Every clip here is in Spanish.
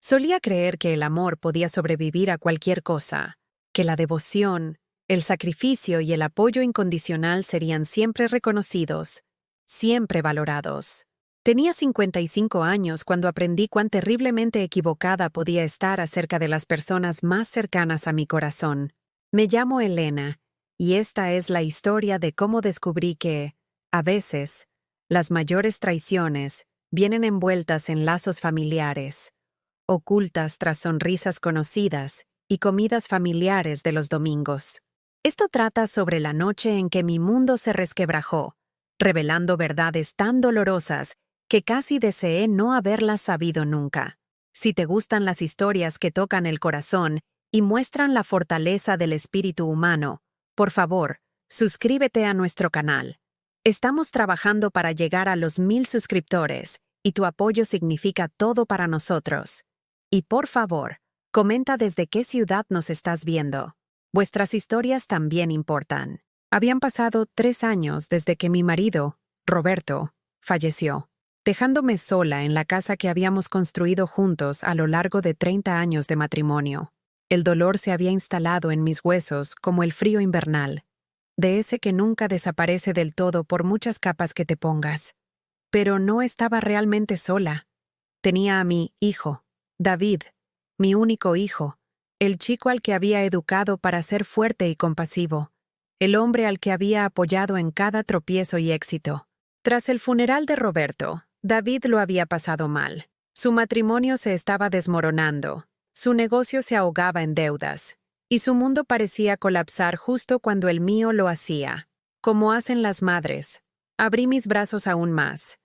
Solía creer que el amor podía sobrevivir a cualquier cosa, que la devoción, el sacrificio y el apoyo incondicional serían siempre reconocidos, siempre valorados. Tenía 55 años cuando aprendí cuán terriblemente equivocada podía estar acerca de las personas más cercanas a mi corazón. Me llamo Elena, y esta es la historia de cómo descubrí que, a veces, las mayores traiciones vienen envueltas en lazos familiares, ocultas tras sonrisas conocidas y comidas familiares de los domingos. Esto trata sobre la noche en que mi mundo se resquebrajó, revelando verdades tan dolorosas que casi deseé no haberlas sabido nunca. Si te gustan las historias que tocan el corazón y muestran la fortaleza del espíritu humano, por favor, suscríbete a nuestro canal. Estamos trabajando para llegar a los 1000 suscriptores, y tu apoyo significa todo para nosotros. Y por favor, comenta desde qué ciudad nos estás viendo. Vuestras historias también importan. Habían pasado 3 años desde que mi marido, Roberto, falleció, dejándome sola en la casa que habíamos construido juntos a lo largo de 30 años de matrimonio. El dolor se había instalado en mis huesos como el frío invernal, de ese que nunca desaparece del todo por muchas capas que te pongas. Pero no estaba realmente sola. Tenía a mi hijo, David, mi único hijo, el chico al que había educado para ser fuerte y compasivo, el hombre al que había apoyado en cada tropiezo y éxito. Tras el funeral de Roberto, David lo había pasado mal. Su matrimonio se estaba desmoronando, su negocio se ahogaba en deudas, y su mundo parecía colapsar justo cuando el mío lo hacía. Como hacen las madres, abrí mis brazos aún más.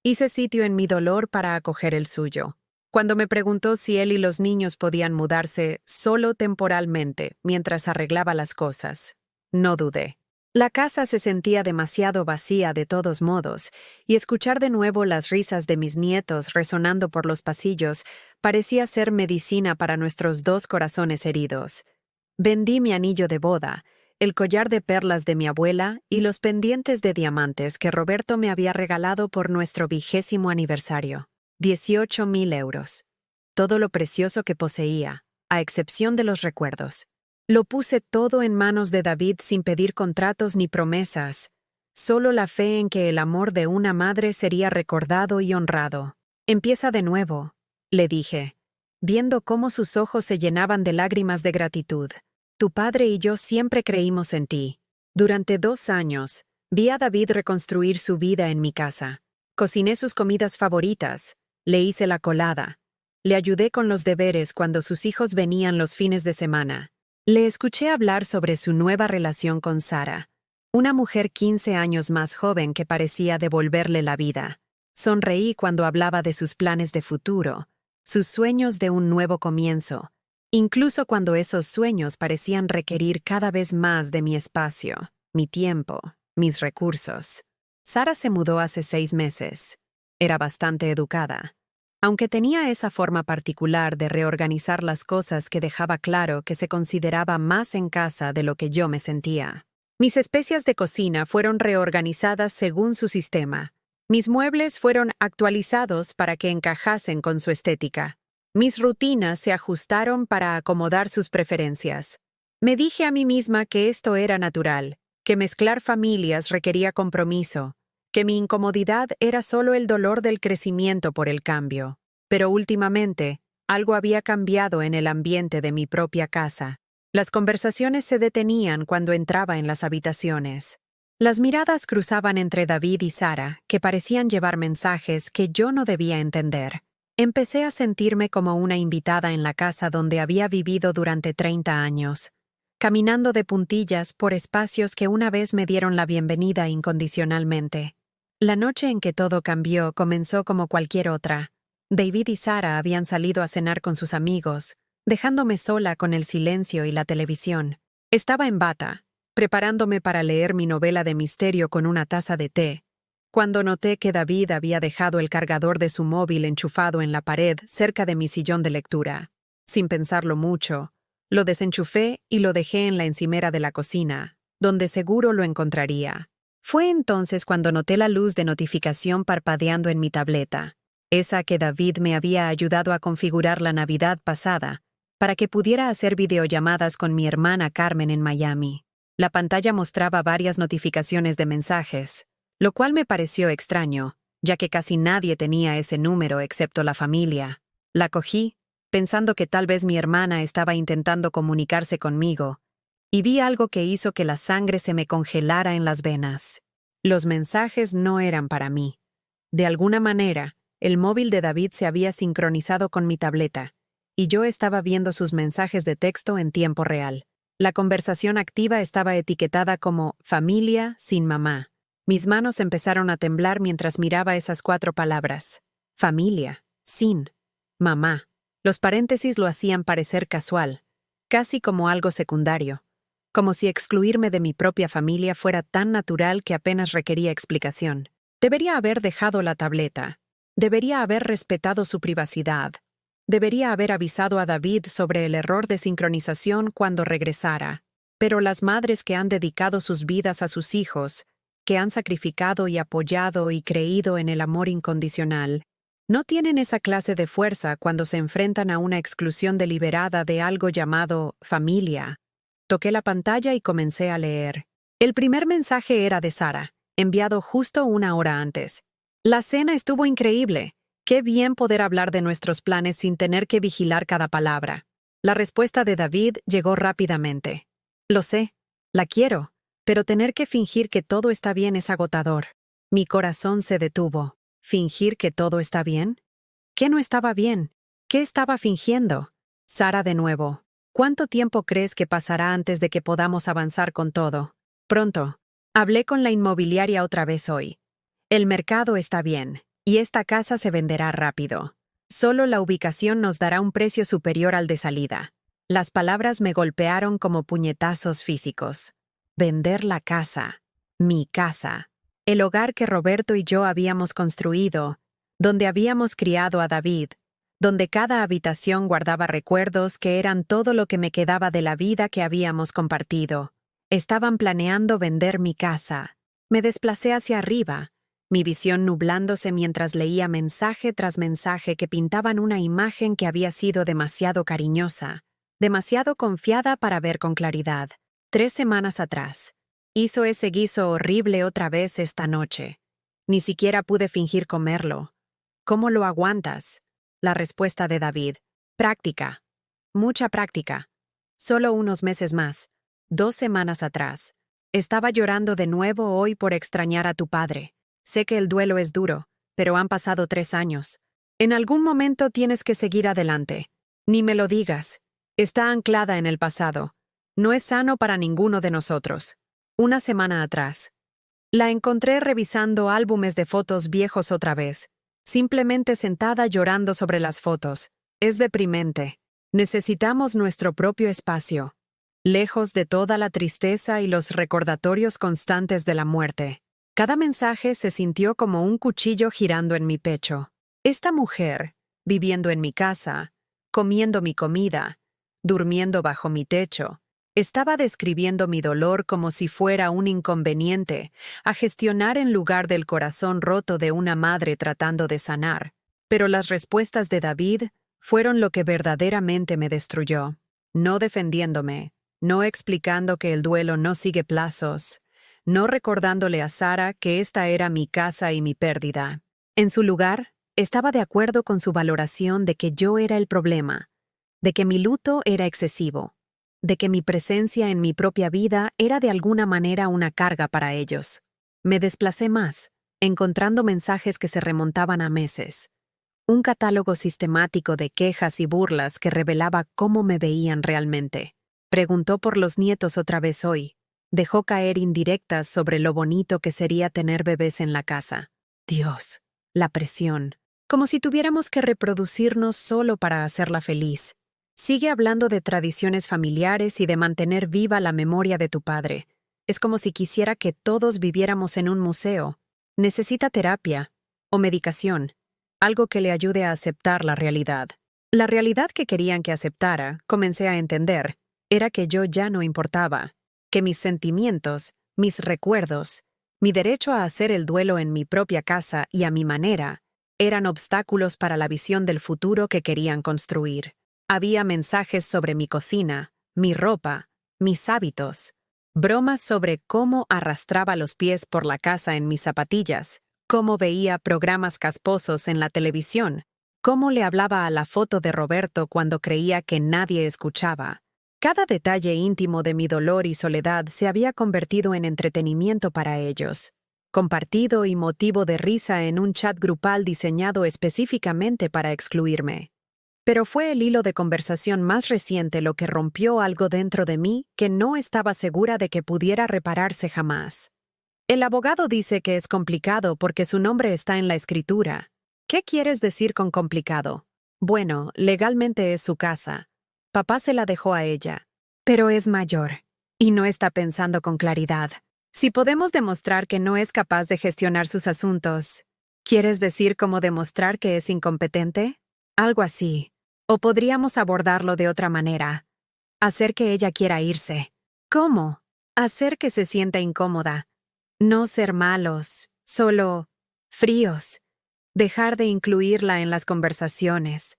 Hice sitio en mi dolor para acoger el suyo. Cuando me preguntó si él y los niños podían mudarse solo temporalmente mientras arreglaba las cosas, no dudé. La casa se sentía demasiado vacía de todos modos, y escuchar de nuevo las risas de mis nietos resonando por los pasillos parecía ser medicina para nuestros 2 corazones heridos. Vendí mi anillo de boda, el collar de perlas de mi abuela y los pendientes de diamantes que Roberto me había regalado por nuestro 20º aniversario. 18.000 euros. Todo lo precioso que poseía, a excepción de los recuerdos. Lo puse todo en manos de David sin pedir contratos ni promesas, solo la fe en que el amor de una madre sería recordado y honrado. Empieza de nuevo, le dije, viendo cómo sus ojos se llenaban de lágrimas de gratitud. Tu padre y yo siempre creímos en ti. Durante 2 años, vi a David reconstruir su vida en mi casa. Cociné sus comidas favoritas, le hice la colada, le ayudé con los deberes cuando sus hijos venían los fines de semana. Le escuché hablar sobre su nueva relación con Sara, una mujer 15 años más joven que parecía devolverle la vida. Sonreí cuando hablaba de sus planes de futuro, sus sueños de un nuevo comienzo, incluso cuando esos sueños parecían requerir cada vez más de mi espacio, mi tiempo, mis recursos. Sara se mudó hace 6 meses. Era bastante educada, aunque tenía esa forma particular de reorganizar las cosas que dejaba claro que se consideraba más en casa de lo que yo me sentía. Mis especias de cocina fueron reorganizadas según su sistema. Mis muebles fueron actualizados para que encajasen con su estética. Mis rutinas se ajustaron para acomodar sus preferencias. Me dije a mí misma que esto era natural, que mezclar familias requería compromiso, que mi incomodidad era solo el dolor del crecimiento por el cambio. Pero últimamente, algo había cambiado en el ambiente de mi propia casa. Las conversaciones se detenían cuando entraba en las habitaciones. Las miradas cruzaban entre David y Sara, que parecían llevar mensajes que yo no debía entender. Empecé a sentirme como una invitada en la casa donde había vivido durante 30 años, caminando de puntillas por espacios que una vez me dieron la bienvenida incondicionalmente. La noche en que todo cambió comenzó como cualquier otra. David y Sara habían salido a cenar con sus amigos, dejándome sola con el silencio y la televisión. Estaba en bata, preparándome para leer mi novela de misterio con una taza de té, cuando noté que David había dejado el cargador de su móvil enchufado en la pared cerca de mi sillón de lectura. Sin pensarlo mucho, lo desenchufé y lo dejé en la encimera de la cocina, donde seguro lo encontraría. Fue entonces cuando noté la luz de notificación parpadeando en mi tableta. esa que David me había ayudado a configurar la Navidad pasada, para que pudiera hacer videollamadas con mi hermana Carmen en Miami. La pantalla mostraba varias notificaciones de mensajes, lo cual me pareció extraño, ya que casi nadie tenía ese número excepto la familia. La cogí, pensando que tal vez mi hermana estaba intentando comunicarse conmigo, y vi algo que hizo que la sangre se me congelara en las venas. Los mensajes no eran para mí. De alguna manera, el móvil de David se había sincronizado con mi tableta, y yo estaba viendo sus mensajes de texto en tiempo real. La conversación activa estaba etiquetada como «familia sin mamá». Mis manos empezaron a temblar mientras miraba esas 4 palabras. Familia, sin, mamá. Los paréntesis lo hacían parecer casual, casi como algo secundario, como si excluirme de mi propia familia fuera tan natural que apenas requería explicación. Debería haber dejado la tableta. Debería haber respetado su privacidad. Debería haber avisado a David sobre el error de sincronización cuando regresara. Pero las madres que han dedicado sus vidas a sus hijos, que han sacrificado y apoyado y creído en el amor incondicional, no tienen esa clase de fuerza cuando se enfrentan a una exclusión deliberada de algo llamado familia. Toqué la pantalla y comencé a leer. El primer mensaje era de Sara, enviado justo 1 hora antes. La cena estuvo increíble. Qué bien poder hablar de nuestros planes sin tener que vigilar cada palabra. La respuesta de David llegó rápidamente. Lo sé, la quiero, pero tener que fingir que todo está bien es agotador. Mi corazón se detuvo. ¿Fingir que todo está bien? ¿Qué no estaba bien? ¿Qué estaba fingiendo? Sara de nuevo. ¿Cuánto tiempo crees que pasará antes de que podamos avanzar con todo? Pronto. Hablé con la inmobiliaria otra vez hoy. El mercado está bien, y esta casa se venderá rápido. Solo la ubicación nos dará un precio superior al de salida. Las palabras me golpearon como puñetazos físicos. Vender la casa. Mi casa. El hogar que Roberto y yo habíamos construido, donde habíamos criado a David, donde cada habitación guardaba recuerdos que eran todo lo que me quedaba de la vida que habíamos compartido. Estaban planeando vender mi casa. Me desplacé hacia arriba, mi visión nublándose mientras leía mensaje tras mensaje que pintaban una imagen que había sido demasiado cariñosa, demasiado confiada para ver con claridad. 3 semanas atrás. Hizo ese guiso horrible otra vez esta noche. Ni siquiera pude fingir comerlo. ¿Cómo lo aguantas? La respuesta de David. Práctica. Mucha práctica. Solo unos meses más. 2 semanas atrás. Estaba llorando de nuevo hoy por extrañar a tu padre. Sé que el duelo es duro, pero han pasado 3 años. En algún momento tienes que seguir adelante. Ni me lo digas. Está anclada en el pasado. No es sano para ninguno de nosotros. 1 semana atrás. La encontré revisando álbumes de fotos viejos otra vez, simplemente sentada llorando sobre las fotos. Es deprimente. Necesitamos nuestro propio espacio, lejos de toda la tristeza y los recordatorios constantes de la muerte. Cada mensaje se sintió como un cuchillo girando en mi pecho. Esta mujer, viviendo en mi casa, comiendo mi comida, durmiendo bajo mi techo, estaba describiendo mi dolor como si fuera un inconveniente a gestionar en lugar del corazón roto de una madre tratando de sanar. Pero las respuestas de David fueron lo que verdaderamente me destruyó. No defendiéndome, no explicando que el duelo no sigue plazos, no recordándole a Sara que esta era mi casa y mi pérdida. En su lugar, estaba de acuerdo con su valoración de que yo era el problema, de que mi luto era excesivo, de que mi presencia en mi propia vida era de alguna manera una carga para ellos. Me desplacé más, encontrando mensajes que se remontaban a meses. Un catálogo sistemático de quejas y burlas que revelaba cómo me veían realmente. Preguntó por los nietos otra vez hoy. Dejó caer indirectas sobre lo bonito que sería tener bebés en la casa. Dios, la presión. Como si tuviéramos que reproducirnos solo para hacerla feliz. Sigue hablando de tradiciones familiares y de mantener viva la memoria de tu padre. Es como si quisiera que todos viviéramos en un museo. Necesita terapia o medicación, algo que le ayude a aceptar la realidad. La realidad que querían que aceptara, comencé a entender, era que yo ya no importaba, que mis sentimientos, mis recuerdos, mi derecho a hacer el duelo en mi propia casa y a mi manera, Eran obstáculos para la visión del futuro que querían construir. Había mensajes sobre mi cocina, mi ropa, mis hábitos, bromas sobre cómo arrastraba los pies por la casa en mis zapatillas, cómo veía programas casposos en la televisión, cómo le hablaba a la foto de Roberto cuando creía que nadie escuchaba. Cada detalle íntimo de mi dolor y soledad se había convertido en entretenimiento para ellos, compartido y motivo de risa en un chat grupal diseñado específicamente para excluirme. Pero fue el hilo de conversación más reciente lo que rompió algo dentro de mí que no estaba segura de que pudiera repararse jamás. El abogado dice que es complicado porque su nombre está en la escritura. ¿Qué quieres decir con complicado? Bueno, legalmente es su casa. Papá se la dejó a ella. Pero es mayor, y no está pensando con claridad. Si podemos demostrar que no es capaz de gestionar sus asuntos, ¿quieres decir cómo demostrar que es incompetente? Algo así. O podríamos abordarlo de otra manera. Hacer que ella quiera irse. ¿Cómo? Hacer que se sienta incómoda. No ser malos, solo fríos. Dejar de incluirla en las conversaciones.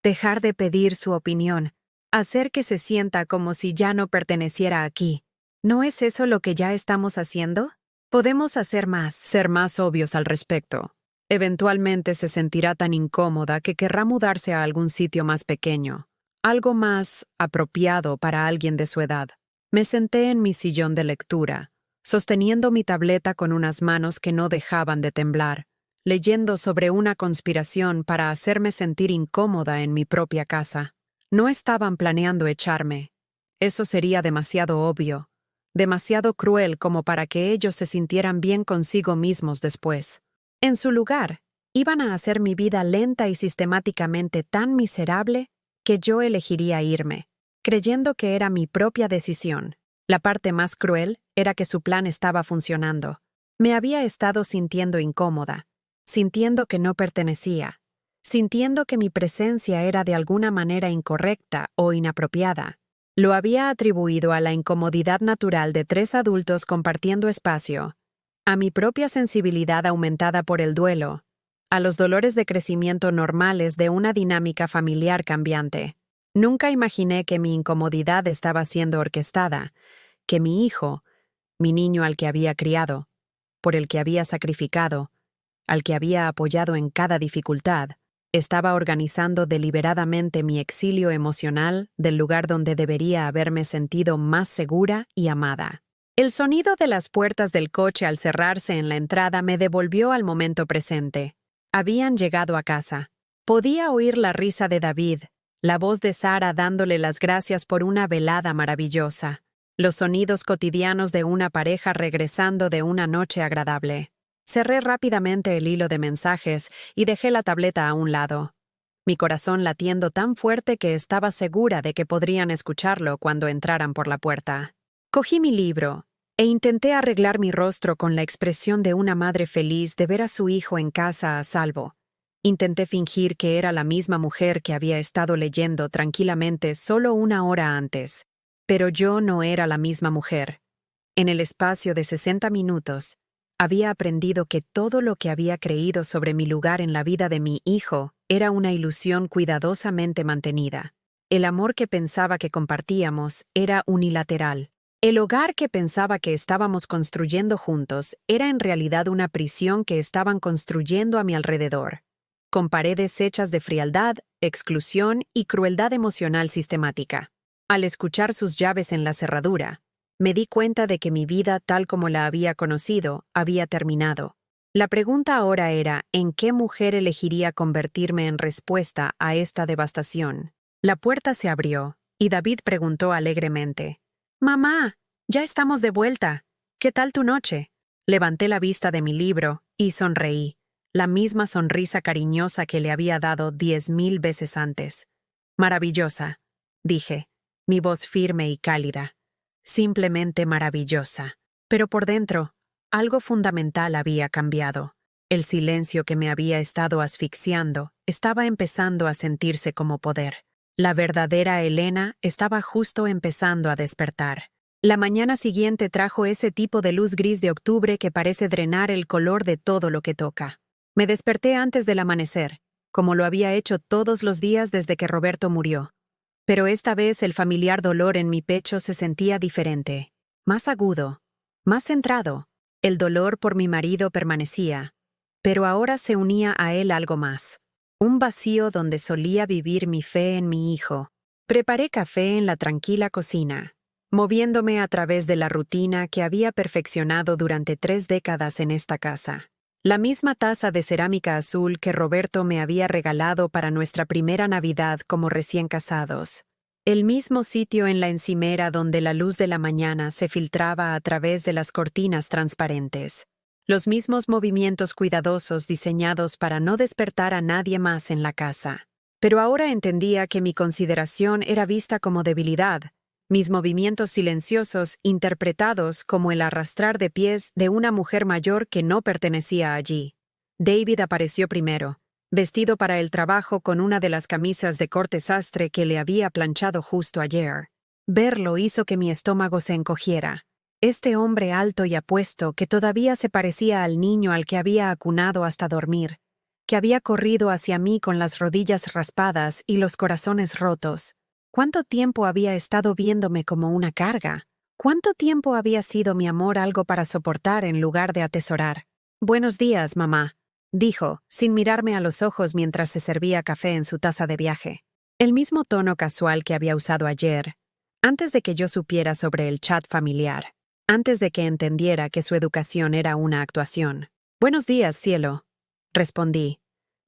Dejar de pedir su opinión. Hacer que se sienta como si ya no perteneciera aquí. ¿No es eso lo que ya estamos haciendo? Podemos hacer más, ser más obvios al respecto. Eventualmente se sentirá tan incómoda que querrá mudarse a algún sitio más pequeño, algo más apropiado para alguien de su edad. Me senté en mi sillón de lectura, sosteniendo mi tableta con unas manos que no dejaban de temblar, leyendo sobre una conspiración para hacerme sentir incómoda en mi propia casa. No estaban planeando echarme. Eso sería demasiado obvio, demasiado cruel como para que ellos se sintieran bien consigo mismos después. En su lugar, iban a hacer mi vida lenta y sistemáticamente tan miserable que yo elegiría irme, creyendo que era mi propia decisión. La parte más cruel era que su plan estaba funcionando. Me había estado sintiendo incómoda, sintiendo que no pertenecía, sintiendo que mi presencia era de alguna manera incorrecta o inapropiada. Lo había atribuido a la incomodidad natural de 3 adultos compartiendo espacio, a mi propia sensibilidad aumentada por el duelo, a los dolores de crecimiento normales de una dinámica familiar cambiante. Nunca imaginé que mi incomodidad estaba siendo orquestada, que mi hijo, mi niño al que había criado, por el que había sacrificado, al que había apoyado en cada dificultad, estaba organizando deliberadamente mi exilio emocional del lugar donde debería haberme sentido más segura y amada. El sonido de las puertas del coche al cerrarse en la entrada me devolvió al momento presente. Habían llegado a casa. Podía oír la risa de David, la voz de Sara dándole las gracias por una velada maravillosa, los sonidos cotidianos de una pareja regresando de una noche agradable. Cerré rápidamente el hilo de mensajes y dejé la tableta a un lado, mi corazón latiendo tan fuerte que estaba segura de que podrían escucharlo cuando entraran por la puerta. Cogí mi libro e intenté arreglar mi rostro con la expresión de una madre feliz de ver a su hijo en casa a salvo. Intenté fingir que era la misma mujer que había estado leyendo tranquilamente solo 1 hora antes, pero yo no era la misma mujer. En el espacio de 60 minutos, había aprendido que todo lo que había creído sobre mi lugar en la vida de mi hijo era una ilusión cuidadosamente mantenida. El amor que pensaba que compartíamos era unilateral. El hogar que pensaba que estábamos construyendo juntos era en realidad una prisión que estaban construyendo a mi alrededor, con paredes hechas de frialdad, exclusión y crueldad emocional sistemática. Al escuchar sus llaves en la cerradura, me di cuenta de que mi vida tal como la había conocido había terminado. La pregunta ahora era ¿en qué mujer elegiría convertirme en respuesta a esta devastación? La puerta se abrió, y David preguntó alegremente: «Mamá, ya estamos de vuelta. ¿Qué tal tu noche?» Levanté la vista de mi libro y sonreí, la misma sonrisa cariñosa que le había dado 10,000 veces antes. «Maravillosa», dije, mi voz firme y cálida. Simplemente maravillosa. Pero por dentro, algo fundamental había cambiado. El silencio que me había estado asfixiando estaba empezando a sentirse como poder. La verdadera Elena estaba justo empezando a despertar. La mañana siguiente trajo ese tipo de luz gris de octubre que parece drenar el color de todo lo que toca. Me desperté antes del amanecer, como lo había hecho todos los días desde que Roberto murió. Pero esta vez el familiar dolor en mi pecho se sentía diferente, más agudo, más centrado. El dolor por mi marido permanecía, pero ahora se unía a él algo más. Un vacío donde solía vivir mi fe en mi hijo. Preparé café en la tranquila cocina, moviéndome a través de la rutina que había perfeccionado durante 3 décadas en esta casa. La misma taza de cerámica azul que Roberto me había regalado para nuestra primera Navidad como recién casados. El mismo sitio en la encimera donde la luz de la mañana se filtraba a través de las cortinas transparentes. Los mismos movimientos cuidadosos diseñados para no despertar a nadie más en la casa. Pero ahora entendía que mi consideración era vista como debilidad, mis movimientos silenciosos interpretados como el arrastrar de pies de una mujer mayor que no pertenecía allí. David apareció primero, vestido para el trabajo con una de las camisas de corte sastre que le había planchado justo ayer. Verlo hizo que mi estómago se encogiera. Este hombre alto y apuesto que todavía se parecía al niño al que había acunado hasta dormir, que había corrido hacia mí con las rodillas raspadas y los corazones rotos. ¿Cuánto tiempo había estado viéndome como una carga? ¿Cuánto tiempo había sido mi amor algo para soportar en lugar de atesorar? «Buenos días, mamá», dijo, sin mirarme a los ojos mientras se servía café en su taza de viaje. El mismo tono casual que había usado ayer, antes de que yo supiera sobre el chat familiar, antes de que entendiera que su educación era una actuación. «Buenos días, cielo», respondí,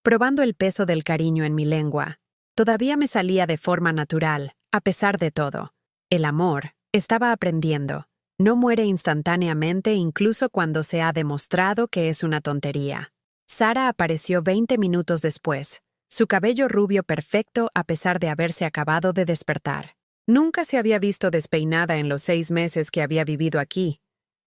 probando el peso del cariño en mi lengua. Todavía me salía de forma natural, a pesar de todo. El amor, estaba aprendiendo, no muere instantáneamente incluso cuando se ha demostrado que es una tontería. Sara apareció 20 minutos después, su cabello rubio perfecto a pesar de haberse acabado de despertar. Nunca se había visto despeinada en los 6 meses que había vivido aquí,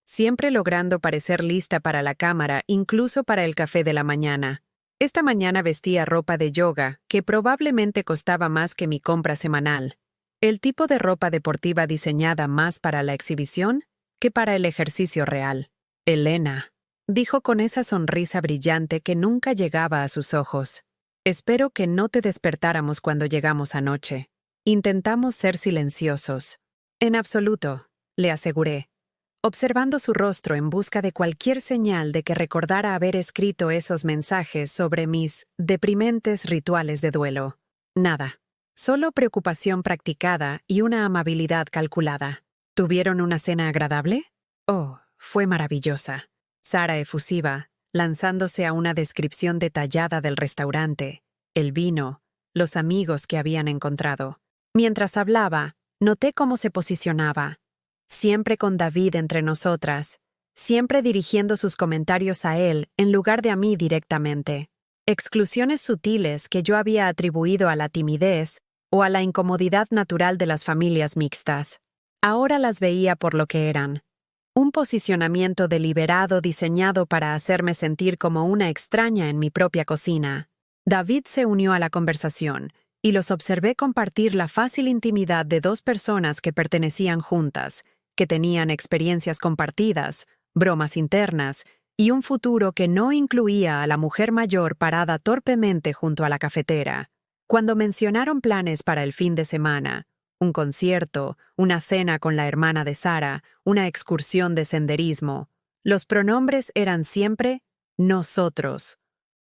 siempre logrando parecer lista para la cámara, incluso para el café de la mañana. Esta mañana vestía ropa de yoga, que probablemente costaba más que mi compra semanal. El tipo de ropa deportiva diseñada más para la exhibición que para el ejercicio real. «Elena», dijo con esa sonrisa brillante que nunca llegaba a sus ojos. «Espero que no te despertáramos cuando llegamos anoche. Intentamos ser silenciosos». «En absoluto», le aseguré, observando su rostro en busca de cualquier señal de que recordara haber escrito esos mensajes sobre mis deprimentes rituales de duelo. Nada. Solo preocupación practicada y una amabilidad calculada. ¿Tuvieron una cena agradable? Oh, fue maravillosa. Sara efusiva, lanzándose a una descripción detallada del restaurante, el vino, los amigos que habían encontrado. Mientras hablaba, noté cómo se posicionaba. Siempre con David entre nosotras, siempre dirigiendo sus comentarios a él en lugar de a mí directamente. Exclusiones sutiles que yo había atribuido a la timidez o a la incomodidad natural de las familias mixtas. Ahora las veía por lo que eran. Un posicionamiento deliberado diseñado para hacerme sentir como una extraña en mi propia cocina. David se unió a la conversación, y los observé compartir la fácil intimidad de 2 personas que pertenecían juntas, que tenían experiencias compartidas, bromas internas, y un futuro que no incluía a la mujer mayor parada torpemente junto a la cafetera. Cuando mencionaron planes para el fin de semana, un concierto, una cena con la hermana de Sara, una excursión de senderismo, los pronombres eran siempre nosotros.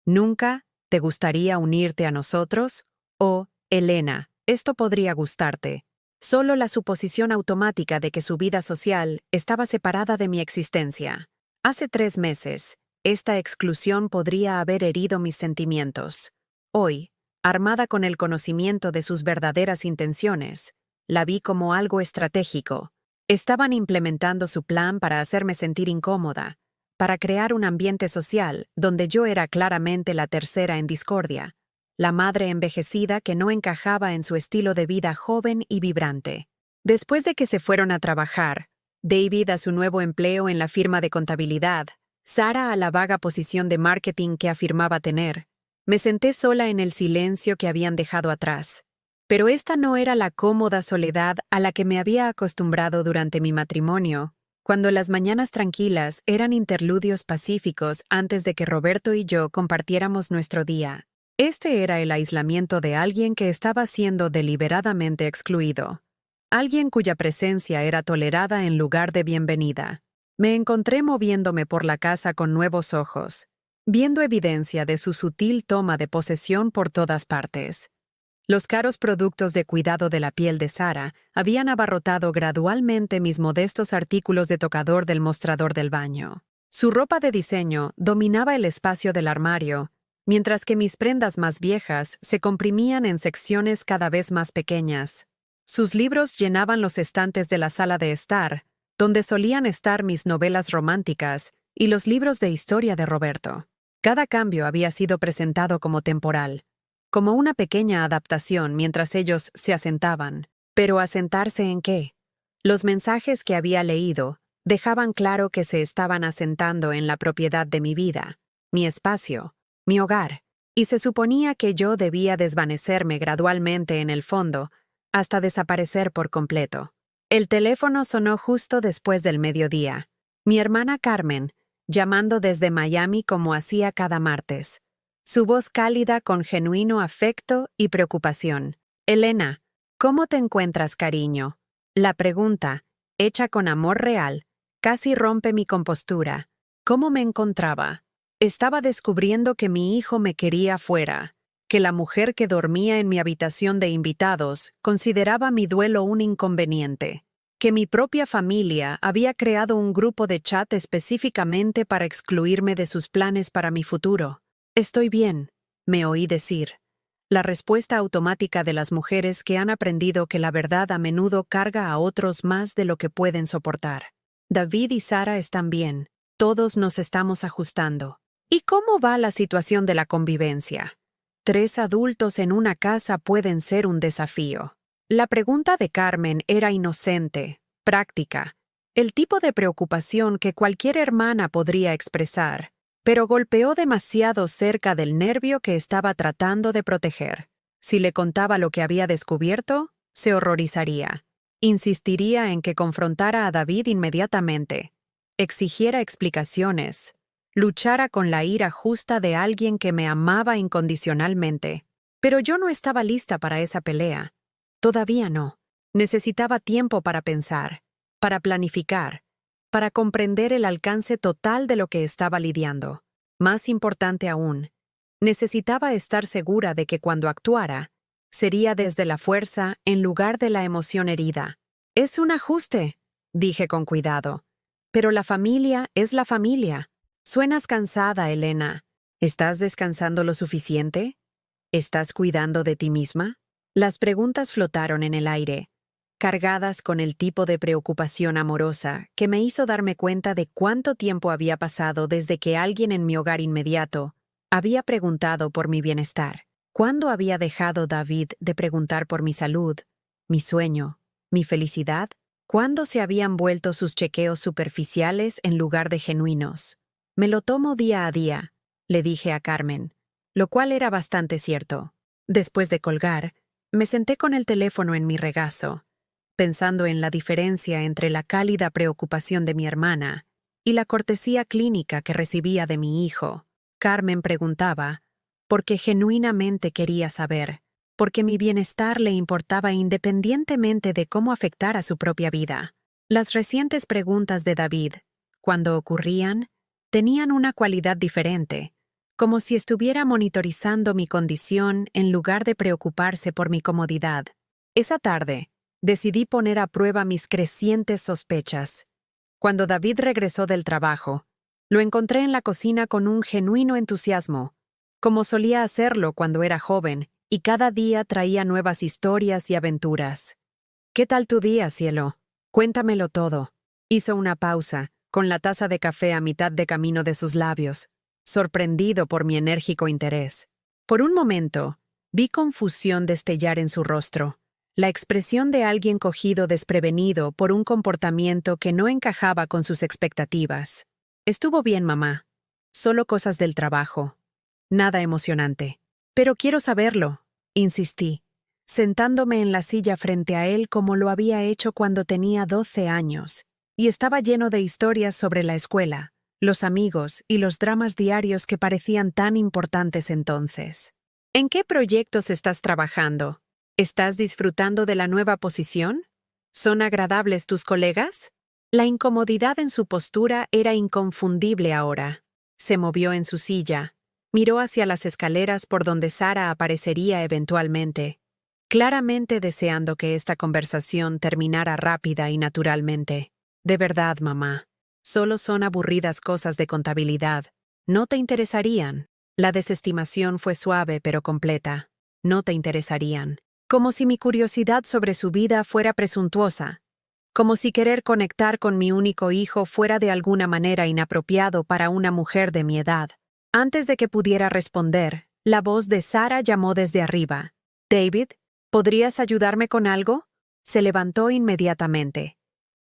Nunca ¿te gustaría unirte a nosotros? O Elena, esto podría gustarte. Solo la suposición automática de que su vida social estaba separada de mi existencia. Hace 3 meses, esta exclusión podría haber herido mis sentimientos. Hoy, armada con el conocimiento de sus verdaderas intenciones, la vi como algo estratégico. Estaban implementando su plan para hacerme sentir incómoda, para crear un ambiente social donde yo era claramente la tercera en discordia, la madre envejecida que no encajaba en su estilo de vida joven y vibrante. Después de que se fueron a trabajar, David a su nuevo empleo en la firma de contabilidad, Sara a la vaga posición de marketing que afirmaba tener, me senté sola en el silencio que habían dejado atrás. Pero esta no era la cómoda soledad a la que me había acostumbrado durante mi matrimonio, cuando las mañanas tranquilas eran interludios pacíficos antes de que Roberto y yo compartiéramos nuestro día. Este era el aislamiento de alguien que estaba siendo deliberadamente excluido. Alguien cuya presencia era tolerada en lugar de bienvenida. Me encontré moviéndome por la casa con nuevos ojos, viendo evidencia de su sutil toma de posesión por todas partes. Los caros productos de cuidado de la piel de Sara habían abarrotado gradualmente mis modestos artículos de tocador del mostrador del baño. Su ropa de diseño dominaba el espacio del armario, mientras que mis prendas más viejas se comprimían en secciones cada vez más pequeñas. Sus libros llenaban los estantes de la sala de estar, donde solían estar mis novelas románticas y los libros de historia de Roberto. Cada cambio había sido presentado como temporal, como una pequeña adaptación mientras ellos se asentaban. ¿Pero asentarse en qué? Los mensajes que había leído dejaban claro que se estaban asentando en la propiedad de mi vida, mi espacio, mi hogar, y se suponía que yo debía desvanecerme gradualmente en el fondo hasta desaparecer por completo. El teléfono sonó justo después del mediodía. Mi hermana Carmen, llamando desde Miami como hacía cada martes. Su voz cálida con genuino afecto y preocupación. «Elena, ¿cómo te encuentras, cariño?». La pregunta, hecha con amor real, casi rompe mi compostura. ¿Cómo me encontraba? Estaba descubriendo que mi hijo me quería fuera, que la mujer que dormía en mi habitación de invitados consideraba mi duelo un inconveniente, que mi propia familia había creado un grupo de chat específicamente para excluirme de sus planes para mi futuro. «Estoy bien», me oí decir. La respuesta automática de las mujeres que han aprendido que la verdad a menudo carga a otros más de lo que pueden soportar. David y Sara están bien. Todos nos estamos ajustando. ¿Y cómo va la situación de la convivencia? 3 adultos en una casa pueden ser un desafío. La pregunta de Carmen era inocente, práctica, el tipo de preocupación que cualquier hermana podría expresar, pero golpeó demasiado cerca del nervio que estaba tratando de proteger. Si le contaba lo que había descubierto, se horrorizaría. Insistiría en que confrontara a David inmediatamente, exigiera explicaciones, luchara con la ira justa de alguien que me amaba incondicionalmente. Pero yo no estaba lista para esa pelea. Todavía no. Necesitaba tiempo para pensar, para planificar, para comprender el alcance total de lo que estaba lidiando. Más importante aún, necesitaba estar segura de que cuando actuara, sería desde la fuerza en lugar de la emoción herida. «Es un ajuste», dije con cuidado. «Pero la familia es la familia». «Suenas cansada, Elena. ¿Estás descansando lo suficiente? ¿Estás cuidando de ti misma?». Las preguntas flotaron en el aire, cargadas con el tipo de preocupación amorosa que me hizo darme cuenta de cuánto tiempo había pasado desde que alguien en mi hogar inmediato había preguntado por mi bienestar. ¿Cuándo había dejado David de preguntar por mi salud, mi sueño, mi felicidad? ¿Cuándo se habían vuelto sus chequeos superficiales en lugar de genuinos? «Me lo tomo día a día», le dije a Carmen, lo cual era bastante cierto. Después de colgar, me senté con el teléfono en mi regazo, pensando en la diferencia entre la cálida preocupación de mi hermana y la cortesía clínica que recibía de mi hijo. Carmen preguntaba, porque genuinamente quería saber, porque mi bienestar le importaba independientemente de cómo afectara su propia vida. Las recientes preguntas de David, cuando ocurrían, tenían una cualidad diferente, como si estuviera monitorizando mi condición en lugar de preocuparse por mi comodidad. Esa tarde, decidí poner a prueba mis crecientes sospechas. Cuando David regresó del trabajo, lo encontré en la cocina con un genuino entusiasmo, como solía hacerlo cuando era joven, y cada día traía nuevas historias y aventuras. «¿Qué tal tu día, cielo? Cuéntamelo todo». Hizo una pausa, con la taza de café a mitad de camino de sus labios, sorprendido por mi enérgico interés. Por un momento, vi confusión destellar en su rostro, la expresión de alguien cogido desprevenido por un comportamiento que no encajaba con sus expectativas. «Estuvo bien, mamá. Solo cosas del trabajo. Nada emocionante». «Pero quiero saberlo», insistí, sentándome en la silla frente a él como lo había hecho cuando tenía 12 años, y estaba lleno de historias sobre la escuela, los amigos y los dramas diarios que parecían tan importantes entonces. ¿En qué proyectos estás trabajando? ¿Estás disfrutando de la nueva posición? ¿Son agradables tus colegas? La incomodidad en su postura era inconfundible ahora. Se movió en su silla, miró hacia las escaleras por donde Sara aparecería eventualmente, claramente deseando que esta conversación terminara rápida y naturalmente. De verdad, mamá, solo son aburridas cosas de contabilidad. No te interesarían. La desestimación fue suave pero completa. No te interesarían. Como si mi curiosidad sobre su vida fuera presuntuosa. Como si querer conectar con mi único hijo fuera de alguna manera inapropiado para una mujer de mi edad. Antes de que pudiera responder, la voz de Sara llamó desde arriba. «David, ¿podrías ayudarme con algo?» Se levantó inmediatamente,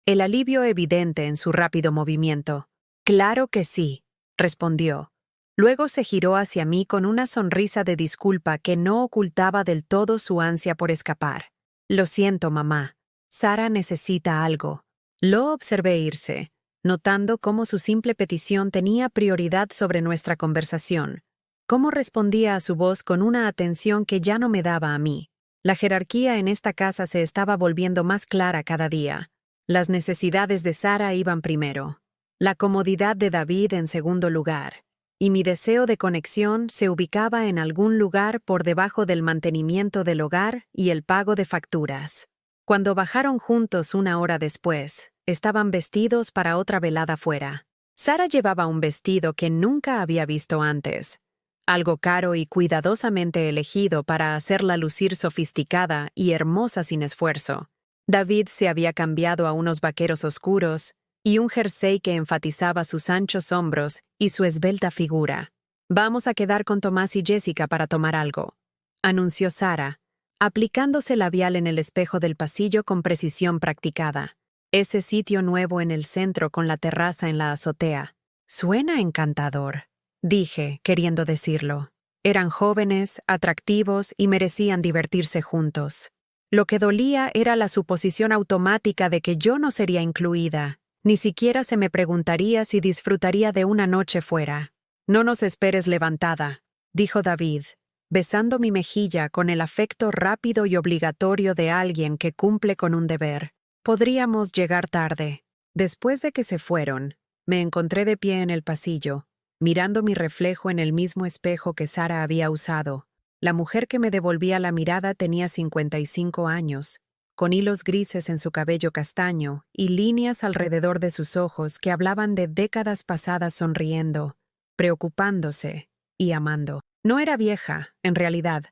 el alivio evidente en su rápido movimiento. «Claro que sí», respondió. Luego se giró hacia mí con una sonrisa de disculpa que no ocultaba del todo su ansia por escapar. «Lo siento, mamá. Sara necesita algo». Lo observé irse, notando cómo su simple petición tenía prioridad sobre nuestra conversación. Cómo respondía a su voz con una atención que ya no me daba a mí. La jerarquía en esta casa se estaba volviendo más clara cada día. Las necesidades de Sara iban primero. La comodidad de David en segundo lugar. Y mi deseo de conexión se ubicaba en algún lugar por debajo del mantenimiento del hogar y el pago de facturas. Cuando bajaron juntos una hora después, estaban vestidos para otra velada fuera. Sara llevaba un vestido que nunca había visto antes, algo caro y cuidadosamente elegido para hacerla lucir sofisticada y hermosa sin esfuerzo. David se había cambiado a unos vaqueros oscuros y un jersey que enfatizaba sus anchos hombros y su esbelta figura. «Vamos a quedar con Tomás y Jessica para tomar algo», anunció Sara, aplicándose labial en el espejo del pasillo con precisión practicada. Ese sitio nuevo en el centro con la terraza en la azotea. Suena encantador, dije, queriendo decirlo. Eran jóvenes, atractivos y merecían divertirse juntos. Lo que dolía era la suposición automática de que yo no sería incluida. Ni siquiera se me preguntaría si disfrutaría de una noche fuera. «No nos esperes levantada», dijo David, besando mi mejilla con el afecto rápido y obligatorio de alguien que cumple con un deber. Podríamos llegar tarde. Después de que se fueron, me encontré de pie en el pasillo, mirando mi reflejo en el mismo espejo que Sara había usado. La mujer que me devolvía la mirada tenía 55 años, con hilos grises en su cabello castaño y líneas alrededor de sus ojos que hablaban de décadas pasadas sonriendo, preocupándose y amando. No era vieja, en realidad,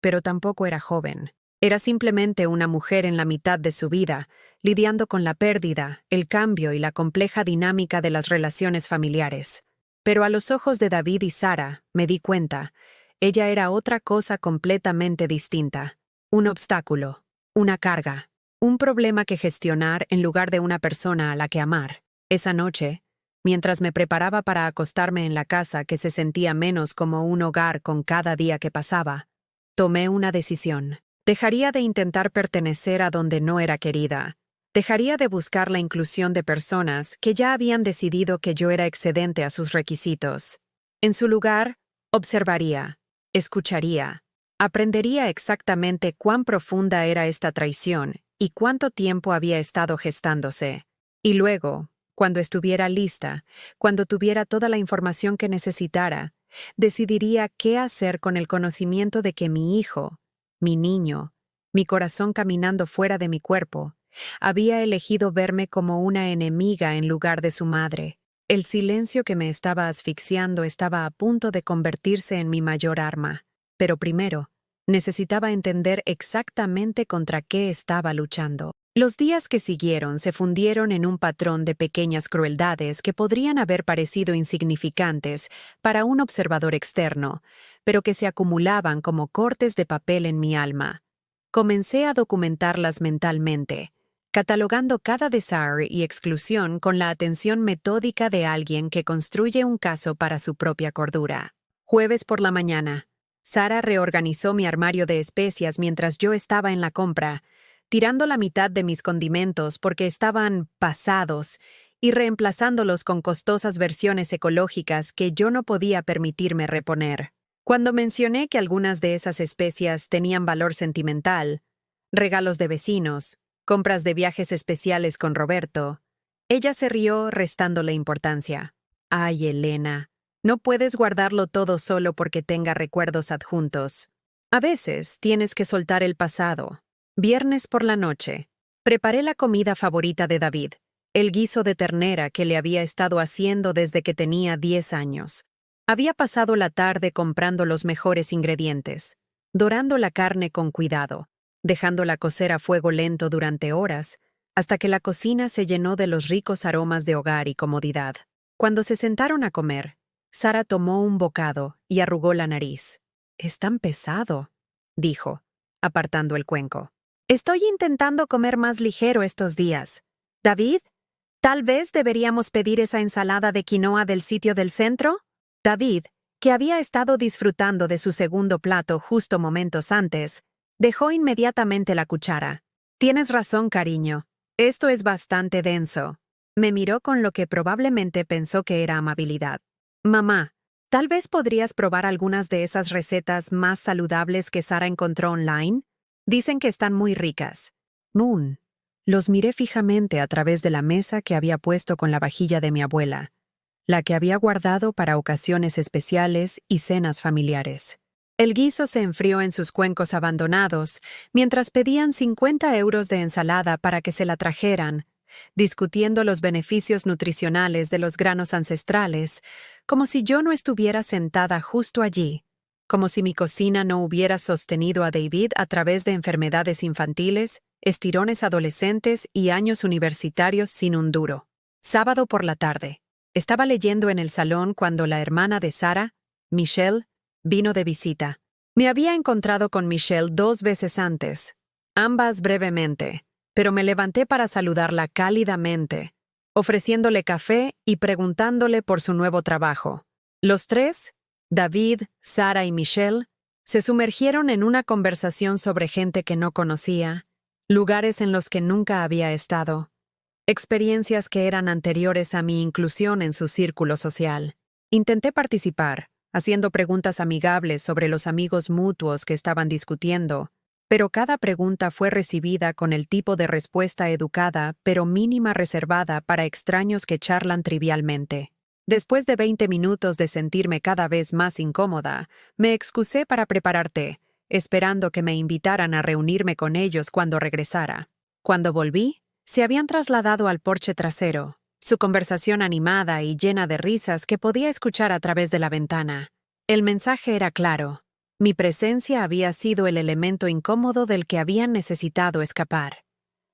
pero tampoco era joven. Era simplemente una mujer en la mitad de su vida, lidiando con la pérdida, el cambio y la compleja dinámica de las relaciones familiares. Pero a los ojos de David y Sara, me di cuenta, ella era otra cosa completamente distinta. Un obstáculo, una carga, un problema que gestionar en lugar de una persona a la que amar. Esa noche, mientras me preparaba para acostarme en la casa que se sentía menos como un hogar con cada día que pasaba, tomé una decisión. Dejaría de intentar pertenecer a donde no era querida. Dejaría de buscar la inclusión de personas que ya habían decidido que yo era excedente a sus requisitos. En su lugar, observaría, escucharía, aprendería exactamente cuán profunda era esta traición y cuánto tiempo había estado gestándose. Y luego, cuando estuviera lista, cuando tuviera toda la información que necesitara, decidiría qué hacer con el conocimiento de que mi hijo, mi niño, mi corazón caminando fuera de mi cuerpo, había elegido verme como una enemiga en lugar de su madre. El silencio que me estaba asfixiando estaba a punto de convertirse en mi mayor arma. Pero primero, necesitaba entender exactamente contra qué estaba luchando. Los días que siguieron se fundieron en un patrón de pequeñas crueldades que podrían haber parecido insignificantes para un observador externo, pero que se acumulaban como cortes de papel en mi alma. Comencé a documentarlas mentalmente, catalogando cada desarrollo y exclusión con la atención metódica de alguien que construye un caso para su propia cordura. Jueves por la mañana. Sara reorganizó mi armario de especias mientras yo estaba en la compra, tirando la mitad de mis condimentos porque estaban pasados y reemplazándolos con costosas versiones ecológicas que yo no podía permitirme reponer. Cuando mencioné que algunas de esas especias tenían valor sentimental, regalos de vecinos, compras de viajes especiales con Roberto, ella se rió restándole importancia. Ay, Elena, no puedes guardarlo todo solo porque tenga recuerdos adjuntos. A veces tienes que soltar el pasado. Viernes por la noche. Preparé la comida favorita de David, el guiso de ternera que le había estado haciendo desde que tenía 10 años. Había pasado la tarde comprando los mejores ingredientes, dorando la carne con cuidado, dejándola cocer a fuego lento durante horas, hasta que la cocina se llenó de los ricos aromas de hogar y comodidad. Cuando se sentaron a comer, Sara tomó un bocado y arrugó la nariz. «Es tan pesado», dijo, apartando el cuenco. «Estoy intentando comer más ligero estos días. David, ¿tal vez deberíamos pedir esa ensalada de quinoa del sitio del centro?» David, que había estado disfrutando de su segundo plato justo momentos antes, dejó inmediatamente la cuchara. «Tienes razón, cariño. Esto es bastante denso». Me miró con lo que probablemente pensó que era amabilidad. «Mamá, ¿tal vez podrías probar algunas de esas recetas más saludables que Sara encontró online? Dicen que están muy ricas». Los miré fijamente a través de la mesa que había puesto con la vajilla de mi abuela, la que había guardado para ocasiones especiales y cenas familiares. El guiso se enfrió en sus cuencos abandonados mientras pedían 50 euros de ensalada para que se la trajeran, discutiendo los beneficios nutricionales de los granos ancestrales, como si yo no estuviera sentada justo allí, como si mi cocina no hubiera sostenido a David a través de enfermedades infantiles, estirones adolescentes y años universitarios sin un duro. Sábado por la tarde. Estaba leyendo en el salón cuando la hermana de Sara, Michelle, vino de visita. Me había encontrado con Michelle 2 veces antes, ambas brevemente, pero me levanté para saludarla cálidamente, ofreciéndole café y preguntándole por su nuevo trabajo. Los tres, David, Sara y Michelle, se sumergieron en una conversación sobre gente que no conocía, lugares en los que nunca había estado, experiencias que eran anteriores a mi inclusión en su círculo social. Intenté participar, haciendo preguntas amigables sobre los amigos mutuos que estaban discutiendo, pero cada pregunta fue recibida con el tipo de respuesta educada pero mínima reservada para extraños que charlan trivialmente. Después de 20 minutos de sentirme cada vez más incómoda, me excusé para preparar té, esperando que me invitaran a reunirme con ellos cuando regresara. Cuando volví, se habían trasladado al porche trasero, su conversación animada y llena de risas que podía escuchar a través de la ventana. El mensaje era claro. Mi presencia había sido el elemento incómodo del que habían necesitado escapar.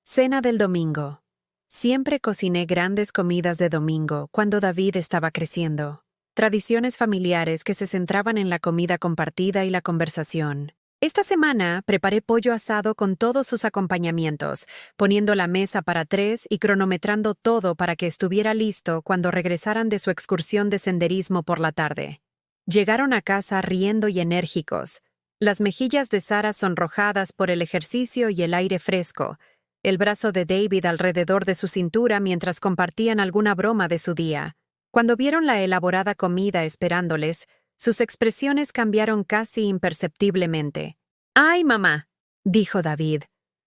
Cena del domingo. Siempre cociné grandes comidas de domingo cuando David estaba creciendo. Tradiciones familiares que se centraban en la comida compartida y la conversación. Esta semana preparé pollo asado con todos sus acompañamientos, poniendo la mesa para 3 y cronometrando todo para que estuviera listo cuando regresaran de su excursión de senderismo por la tarde. Llegaron a casa riendo y enérgicos, las mejillas de Sara sonrojadas por el ejercicio y el aire fresco, el brazo de David alrededor de su cintura mientras compartían alguna broma de su día. Cuando vieron la elaborada comida esperándoles, sus expresiones cambiaron casi imperceptiblemente. «¡Ay, mamá!», dijo David,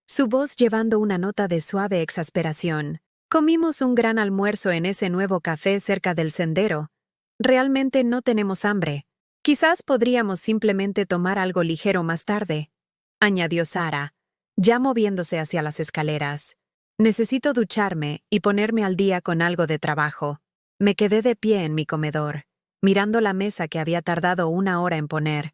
su voz llevando una nota de suave exasperación. «Comimos un gran almuerzo en ese nuevo café cerca del sendero. Realmente no tenemos hambre. Quizás podríamos simplemente tomar algo ligero más tarde», añadió Sara, ya moviéndose hacia las escaleras. «Necesito ducharme y ponerme al día con algo de trabajo». Me quedé de pie en mi comedor, mirando la mesa que había tardado 1 hora en poner,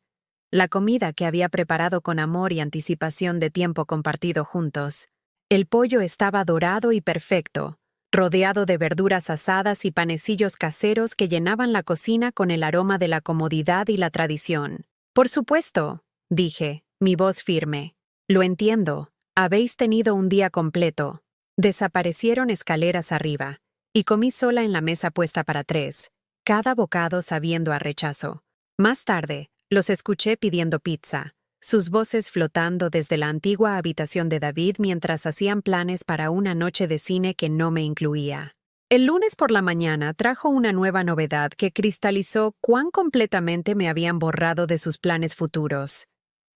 la comida que había preparado con amor y anticipación de tiempo compartido juntos. El pollo estaba dorado y perfecto, rodeado de verduras asadas y panecillos caseros que llenaban la cocina con el aroma de la comodidad y la tradición. «Por supuesto», dije, mi voz firme. «Lo entiendo. Habéis tenido un día completo». Desaparecieron escaleras arriba, y comí sola en la mesa puesta para 3, cada bocado sabiendo a rechazo. Más tarde, los escuché pidiendo pizza, sus voces flotando desde la antigua habitación de David mientras hacían planes para una noche de cine que no me incluía. El lunes por la mañana trajo una nueva novedad que cristalizó cuán completamente me habían borrado de sus planes futuros.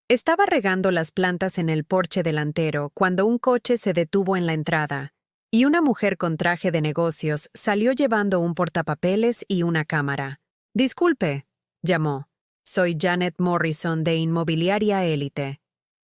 Estaba regando las plantas en el porche delantero cuando un coche se detuvo en la entrada, y una mujer con traje de negocios salió llevando un portapapeles y una cámara. «Disculpe», llamó. «Soy Janet Morrison de Inmobiliaria Élite.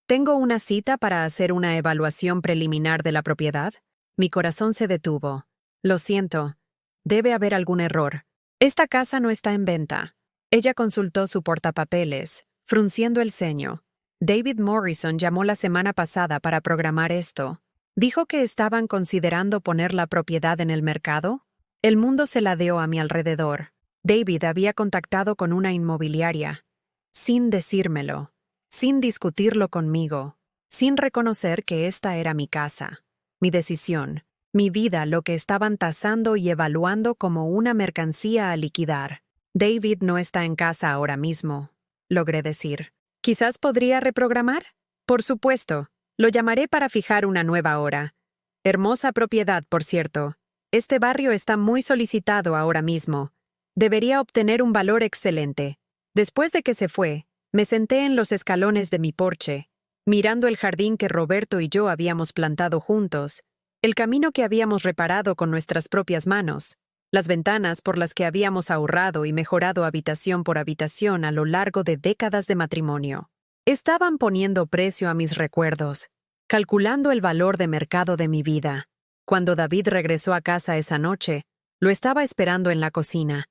Tengo una cita para hacer una evaluación preliminar de la propiedad». Mi corazón se detuvo. «Lo siento. Debe haber algún error. Esta casa no está en venta». Ella consultó su portapapeles, frunciendo el ceño. «David Morrison llamó la semana pasada para programar esto. Dijo que estaban considerando poner la propiedad en el mercado». El mundo se ladeó a mi alrededor. David había contactado con una inmobiliaria, sin decírmelo, sin discutirlo conmigo, sin reconocer que esta era mi casa, mi decisión, mi vida, lo que estaban tasando y evaluando como una mercancía a liquidar. «David no está en casa ahora mismo», logré decir. «¿Quizás podría reprogramar?» «Por supuesto. Lo llamaré para fijar una nueva hora. Hermosa propiedad, por cierto. Este barrio está muy solicitado ahora mismo. Debería obtener un valor excelente». Después de que se fue, me senté en los escalones de mi porche, mirando el jardín que Roberto y yo habíamos plantado juntos, el camino que habíamos reparado con nuestras propias manos, las ventanas por las que habíamos ahorrado y mejorado habitación por habitación a lo largo de décadas de matrimonio. Estaban poniendo precio a mis recuerdos, calculando el valor de mercado de mi vida. Cuando David regresó a casa esa noche, lo estaba esperando en la cocina,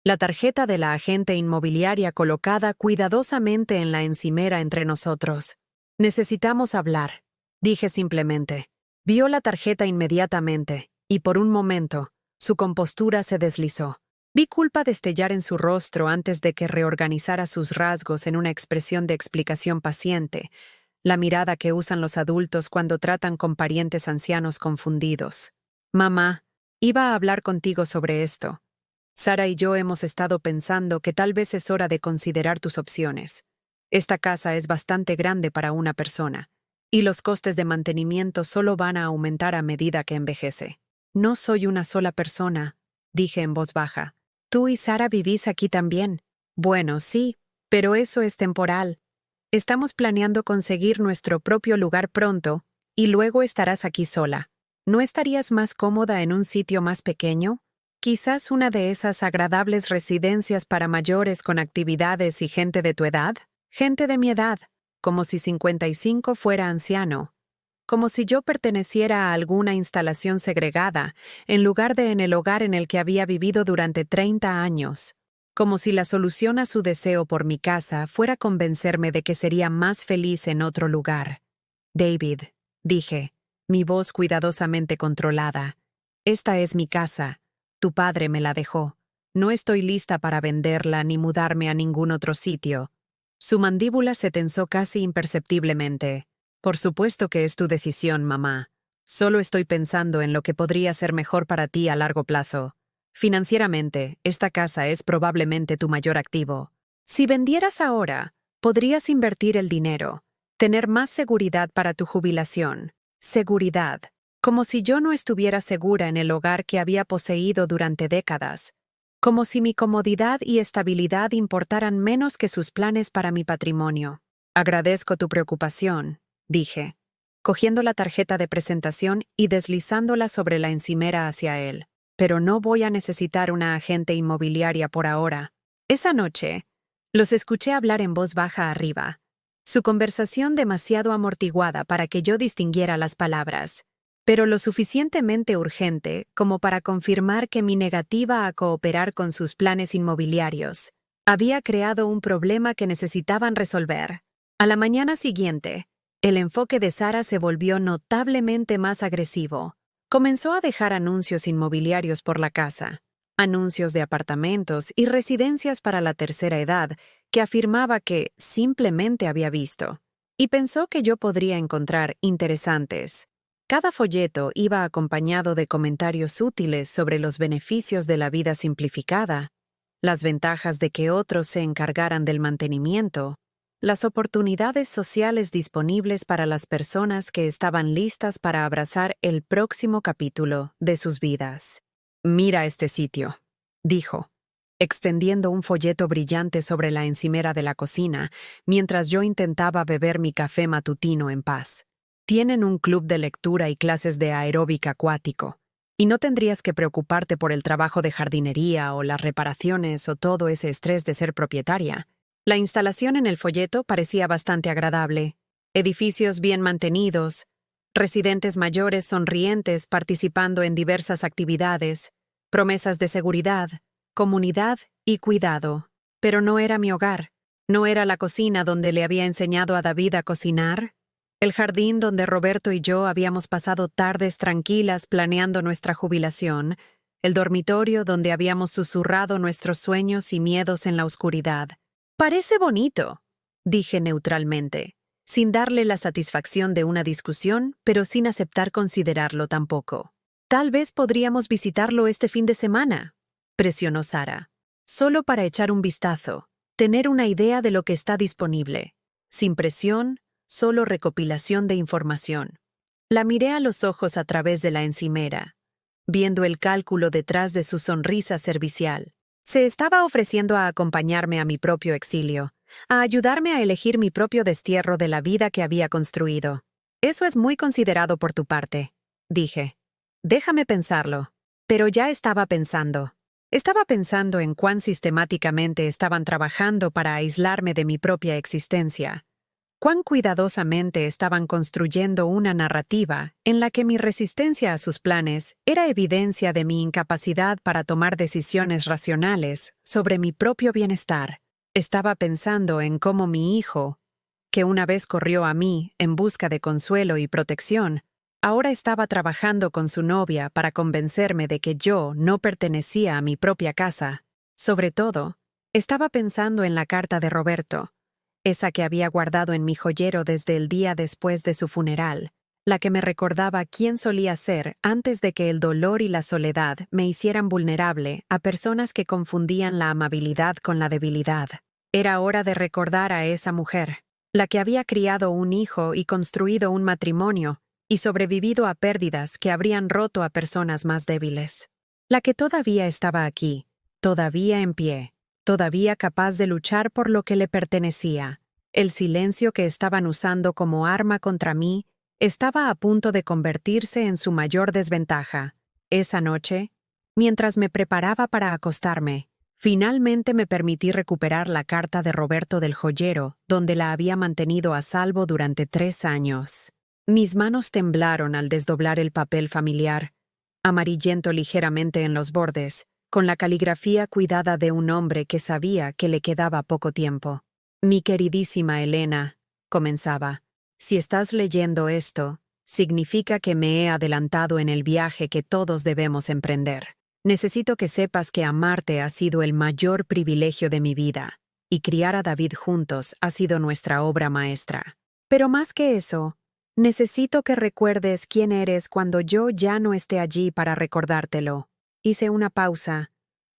la tarjeta de la agente inmobiliaria colocada cuidadosamente en la encimera entre nosotros. «Necesitamos hablar», dije simplemente. Vio la tarjeta inmediatamente, y por un momento, su compostura se deslizó. Vi culpa destellar en su rostro antes de que reorganizara sus rasgos en una expresión de explicación paciente, la mirada que usan los adultos cuando tratan con parientes ancianos confundidos. «Mamá, iba a hablar contigo sobre esto. Sara y yo hemos estado pensando que tal vez es hora de considerar tus opciones. Esta casa es bastante grande para una persona, y los costes de mantenimiento solo van a aumentar a medida que envejece». «No soy una sola persona», dije en voz baja. «Tú y Sara vivís aquí también». «Bueno, sí, pero eso es temporal. Estamos planeando conseguir nuestro propio lugar pronto, y luego estarás aquí sola. ¿No estarías más cómoda en un sitio más pequeño? Quizás una de esas agradables residencias para mayores con actividades y gente de tu edad. Gente de mi edad, como si 55 fuera anciano. Como si yo perteneciera a alguna instalación segregada, en lugar de en el hogar en el que había vivido durante 30 años. Como si la solución a su deseo por mi casa fuera convencerme de que sería más feliz en otro lugar. «David», dije, mi voz cuidadosamente controlada, «esta es mi casa. Tu padre me la dejó. No estoy lista para venderla ni mudarme a ningún otro sitio». Su mandíbula se tensó casi imperceptiblemente. «Por supuesto que es tu decisión, mamá. Solo estoy pensando en lo que podría ser mejor para ti a largo plazo. Financieramente, esta casa es probablemente tu mayor activo. Si vendieras ahora, podrías invertir el dinero, tener más seguridad para tu jubilación. Seguridad. Como si yo no estuviera segura en el hogar que había poseído durante décadas. Como si mi comodidad y estabilidad importaran menos que sus planes para mi patrimonio. Agradezco tu preocupación», dije, cogiendo la tarjeta de presentación y deslizándola sobre la encimera hacia él. «Pero no voy a necesitar una agente inmobiliaria por ahora». Esa noche, los escuché hablar en voz baja arriba, su conversación demasiado amortiguada para que yo distinguiera las palabras, pero lo suficientemente urgente como para confirmar que mi negativa a cooperar con sus planes inmobiliarios había creado un problema que necesitaban resolver. A la mañana siguiente, el enfoque de Sara se volvió notablemente más agresivo. Comenzó a dejar anuncios inmobiliarios por la casa, anuncios de apartamentos y residencias para la tercera edad que afirmaba que simplemente había visto, y pensó que yo podría encontrar interesantes. Cada folleto iba acompañado de comentarios útiles sobre los beneficios de la vida simplificada, las ventajas de que otros se encargaran del mantenimiento, las oportunidades sociales disponibles para las personas que estaban listas para abrazar el próximo capítulo de sus vidas. «Mira este sitio», dijo, extendiendo un folleto brillante sobre la encimera de la cocina, mientras yo intentaba beber mi café matutino en paz. «Tienen un club de lectura y clases de aeróbica acuático, y no tendrías que preocuparte por el trabajo de jardinería o las reparaciones o todo ese estrés de ser propietaria». La instalación en el folleto parecía bastante agradable. Edificios bien mantenidos, residentes mayores sonrientes participando en diversas actividades, promesas de seguridad, comunidad y cuidado. Pero no era mi hogar. No era la cocina donde le había enseñado a David a cocinar. El jardín donde Roberto y yo habíamos pasado tardes tranquilas planeando nuestra jubilación. El dormitorio donde habíamos susurrado nuestros sueños y miedos en la oscuridad. «Parece bonito», dije neutralmente, sin darle la satisfacción de una discusión, pero sin aceptar considerarlo tampoco. «Tal vez podríamos visitarlo este fin de semana», presionó Sara. «Solo para echar un vistazo, tener una idea de lo que está disponible. Sin presión, solo recopilación de información». La miré a los ojos a través de la encimera, viendo el cálculo detrás de su sonrisa servicial. Se estaba ofreciendo a acompañarme a mi propio exilio, a ayudarme a elegir mi propio destierro de la vida que había construido. «Eso es muy considerado por tu parte», dije. «Déjame pensarlo». Pero ya estaba pensando. Estaba pensando en cuán sistemáticamente estaban trabajando para aislarme de mi propia existencia. Cuán cuidadosamente estaban construyendo una narrativa en la que mi resistencia a sus planes era evidencia de mi incapacidad para tomar decisiones racionales sobre mi propio bienestar. Estaba pensando en cómo mi hijo, que una vez corrió a mí en busca de consuelo y protección, ahora estaba trabajando con su novia para convencerme de que yo no pertenecía a mi propia casa. Sobre todo, estaba pensando en la carta de Roberto, esa que había guardado en mi joyero desde el día después de su funeral, la que me recordaba quién solía ser antes de que el dolor y la soledad me hicieran vulnerable a personas que confundían la amabilidad con la debilidad. Era hora de recordar a esa mujer, la que había criado un hijo y construido un matrimonio, y sobrevivido a pérdidas que habrían roto a personas más débiles. La que todavía estaba aquí, todavía en pie, todavía capaz de luchar por lo que le pertenecía. El silencio que estaban usando como arma contra mí estaba a punto de convertirse en su mayor desventaja. Esa noche, mientras me preparaba para acostarme, finalmente me permití recuperar la carta de Roberto del joyero, donde la había mantenido a salvo durante 3 años. Mis manos temblaron al desdoblar el papel familiar, amarillento ligeramente en los bordes, con la caligrafía cuidada de un hombre que sabía que le quedaba poco tiempo. «Mi queridísima Elena», comenzaba, «si estás leyendo esto, significa que me he adelantado en el viaje que todos debemos emprender. Necesito que sepas que amarte ha sido el mayor privilegio de mi vida, y criar a David juntos ha sido nuestra obra maestra. Pero más que eso, necesito que recuerdes quién eres cuando yo ya no esté allí para recordártelo». Hice una pausa,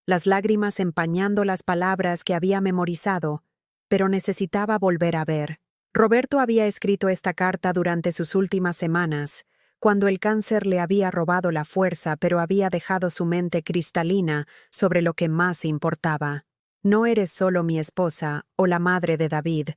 las lágrimas empañando las palabras que había memorizado, pero necesitaba volver a ver. Roberto había escrito esta carta durante sus últimas semanas, cuando el cáncer le había robado la fuerza, pero había dejado su mente cristalina sobre lo que más importaba. «No eres solo mi esposa o la madre de David,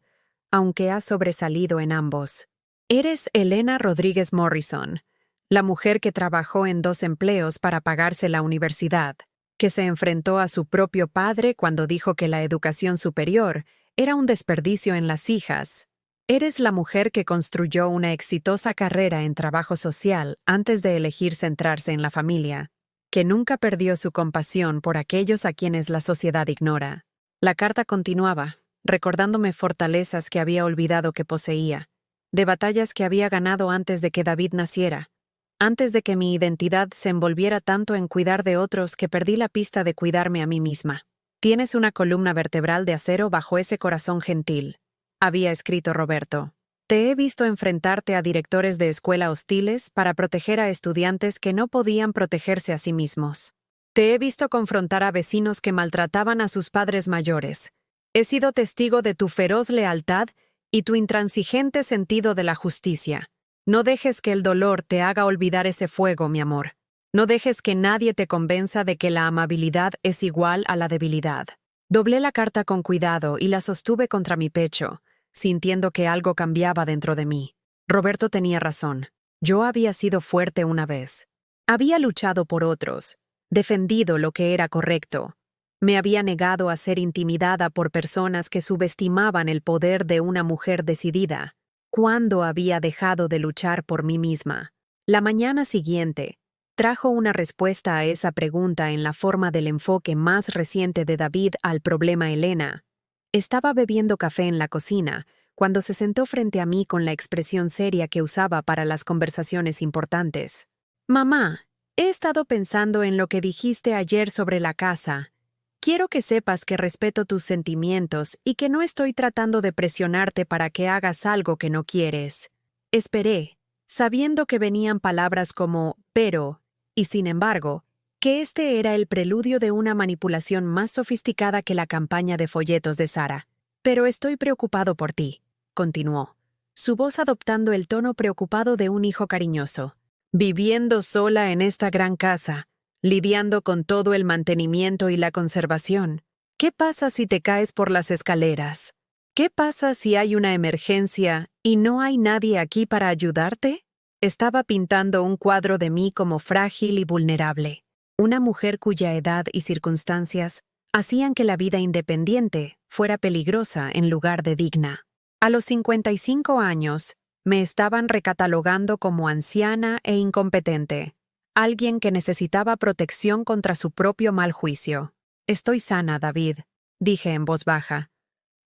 aunque has sobresalido en ambos. Eres Elena Rodríguez Morrison, la mujer que trabajó en 2 empleos para pagarse la universidad, que se enfrentó a su propio padre cuando dijo que la educación superior era un desperdicio en las hijas. Eres la mujer que construyó una exitosa carrera en trabajo social antes de elegir centrarse en la familia, que nunca perdió su compasión por aquellos a quienes la sociedad ignora». La carta continuaba, recordándome fortalezas que había olvidado que poseía, de batallas que había ganado antes de que David naciera, antes de que mi identidad se envolviera tanto en cuidar de otros que perdí la pista de cuidarme a mí misma. «Tienes una columna vertebral de acero bajo ese corazón gentil», había escrito Roberto. «Te he visto enfrentarte a directores de escuela hostiles para proteger a estudiantes que no podían protegerse a sí mismos. Te he visto confrontar a vecinos que maltrataban a sus padres mayores, He sido testigo de tu feroz lealtad y tu intransigente sentido de la justicia. No dejes que el dolor te haga olvidar ese fuego, mi amor. No dejes que nadie te convenza de que la amabilidad es igual a la debilidad. Doblé la carta con cuidado y la sostuve contra mi pecho, sintiendo que algo cambiaba dentro de mí. Roberto tenía razón. Yo había sido fuerte una vez. Había luchado por otros, defendido lo que era correcto. Me había negado a ser intimidada por personas que subestimaban el poder de una mujer decidida. ¿Cuándo había dejado de luchar por mí misma? La mañana siguiente, trajo una respuesta a esa pregunta en la forma del enfoque más reciente de David al problema Elena. Estaba bebiendo café en la cocina, cuando se sentó frente a mí con la expresión seria que usaba para las conversaciones importantes. «Mamá, he estado pensando en lo que dijiste ayer sobre la casa. Quiero que sepas que respeto tus sentimientos y que no estoy tratando de presionarte para que hagas algo que no quieres». Esperé, sabiendo que venían palabras como «pero» y «sin embargo», que este era el preludio de una manipulación más sofisticada que la campaña de folletos de Sara. «Pero estoy preocupado por ti», continuó, su voz adoptando el tono preocupado de un hijo cariñoso. «Viviendo sola en esta gran casa, lidiando con todo el mantenimiento y la conservación. ¿Qué pasa si te caes por las escaleras? ¿Qué pasa si hay una emergencia y no hay nadie aquí para ayudarte?» Estaba pintando un cuadro de mí como frágil y vulnerable, una mujer cuya edad y circunstancias hacían que la vida independiente fuera peligrosa en lugar de digna. A los 55 años, me estaban recatalogando como anciana e incompetente, alguien que necesitaba protección contra su propio mal juicio. «Estoy sana, David», dije en voz baja.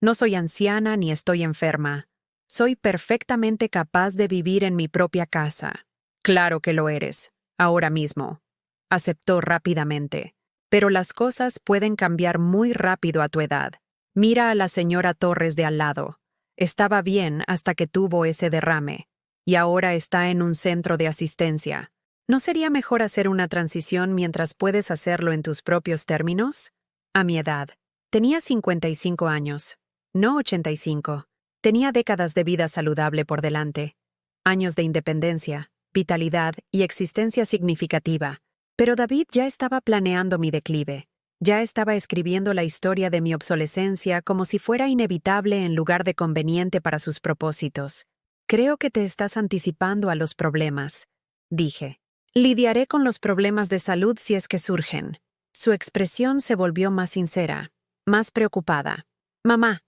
«No soy anciana ni estoy enferma. Soy perfectamente capaz de vivir en mi propia casa». «Claro que lo eres, ahora mismo», aceptó rápidamente. «Pero las cosas pueden cambiar muy rápido a tu edad. Mira a la señora Torres de al lado. Estaba bien hasta que tuvo ese derrame, y ahora está en un centro de asistencia. ¿No sería mejor hacer una transición mientras puedes hacerlo en tus propios términos?» A mi edad, tenía 55 años, no 85. Tenía décadas de vida saludable por delante, años de independencia, vitalidad y existencia significativa. Pero David ya estaba planeando mi declive. Ya estaba escribiendo la historia de mi obsolescencia como si fuera inevitable en lugar de conveniente para sus propósitos. «Creo que te estás anticipando a los problemas», dije. «Lidiaré con los problemas de salud si es que surgen». Su expresión se volvió más sincera, más preocupada. «Mamá,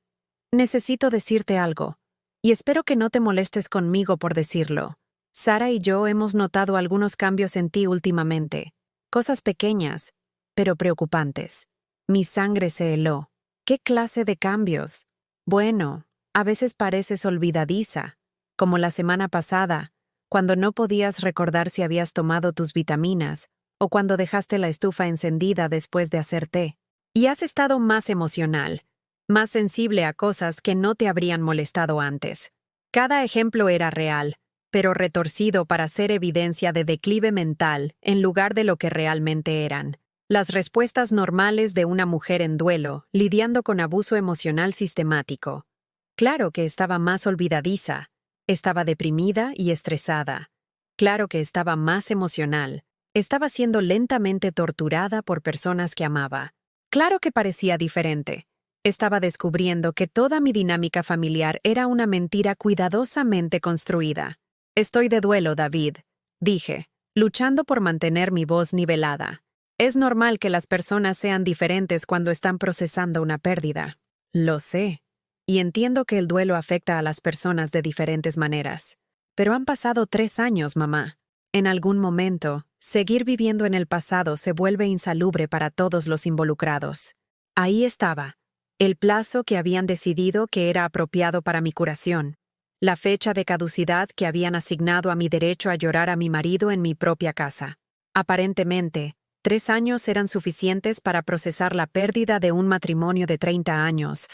necesito decirte algo, y espero que no te molestes conmigo por decirlo. Sara y yo hemos notado algunos cambios en ti últimamente, cosas pequeñas, pero preocupantes. Mi sangre se heló. ¿Qué clase de cambios? Bueno, a veces pareces olvidadiza, como la semana pasada, cuando no podías recordar si habías tomado tus vitaminas, o cuando dejaste la estufa encendida después de hacer té. Y has estado más emocional, más sensible a cosas que no te habrían molestado antes. Cada ejemplo era real, pero retorcido para ser evidencia de declive mental en lugar de lo que realmente eran. Las respuestas normales de una mujer en duelo, lidiando con abuso emocional sistemático. Claro que estaba más olvidadiza, estaba deprimida y estresada. Claro que estaba más emocional, estaba siendo lentamente torturada por personas que amaba. Claro que parecía diferente. Estaba descubriendo que toda mi dinámica familiar era una mentira cuidadosamente construida. «Estoy de duelo, David», dije, luchando por mantener mi voz nivelada. «Es normal que las personas sean diferentes cuando están procesando una pérdida». «Lo sé, y entiendo que el duelo afecta a las personas de diferentes maneras. Pero han pasado 3 años, mamá. En algún momento, seguir viviendo en el pasado se vuelve insalubre para todos los involucrados». Ahí estaba, el plazo que habían decidido que era apropiado para mi curación, la fecha de caducidad que habían asignado a mi derecho a llorar a mi marido en mi propia casa. Aparentemente, 3 años eran suficientes para procesar la pérdida de un matrimonio de 30 años,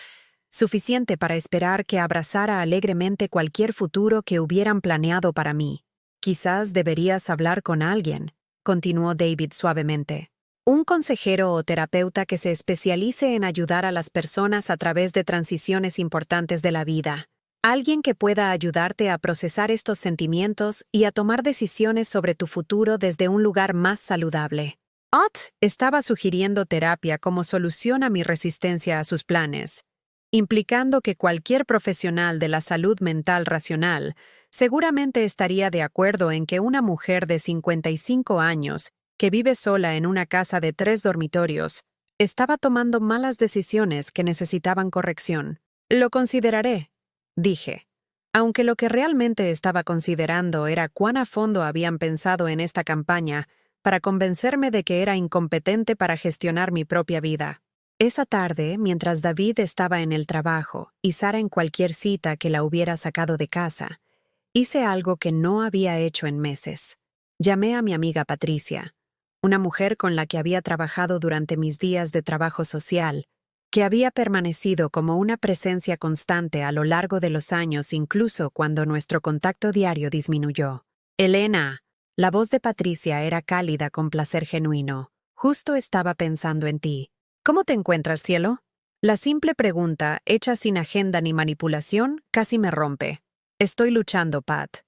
suficiente para esperar que abrazara alegremente cualquier futuro que hubieran planeado para mí. «Quizás deberías hablar con alguien», continuó David suavemente. Un consejero o terapeuta que se especialice en ayudar a las personas a través de transiciones importantes de la vida. Alguien que pueda ayudarte a procesar estos sentimientos y a tomar decisiones sobre tu futuro desde un lugar más saludable. Ott estaba sugiriendo terapia como solución a mi resistencia a sus planes, implicando que cualquier profesional de la salud mental racional seguramente estaría de acuerdo en que una mujer de 55 años, que vive sola en una casa de 3 dormitorios, estaba tomando malas decisiones que necesitaban corrección. Lo consideraré, dije, aunque lo que realmente estaba considerando era cuán a fondo habían pensado en esta campaña para convencerme de que era incompetente para gestionar mi propia vida. Esa tarde, mientras David estaba en el trabajo y Sara en cualquier cita que la hubiera sacado de casa, hice algo que no había hecho en meses. Llamé a mi amiga Patricia, una mujer con la que había trabajado durante mis días de trabajo social, que había permanecido como una presencia constante a lo largo de los años incluso cuando nuestro contacto diario disminuyó. Elena. La voz de Patricia era cálida con placer genuino. Justo estaba pensando en ti. ¿Cómo te encuentras, cielo? La simple pregunta, hecha sin agenda ni manipulación, casi me rompe. Estoy luchando, Pat.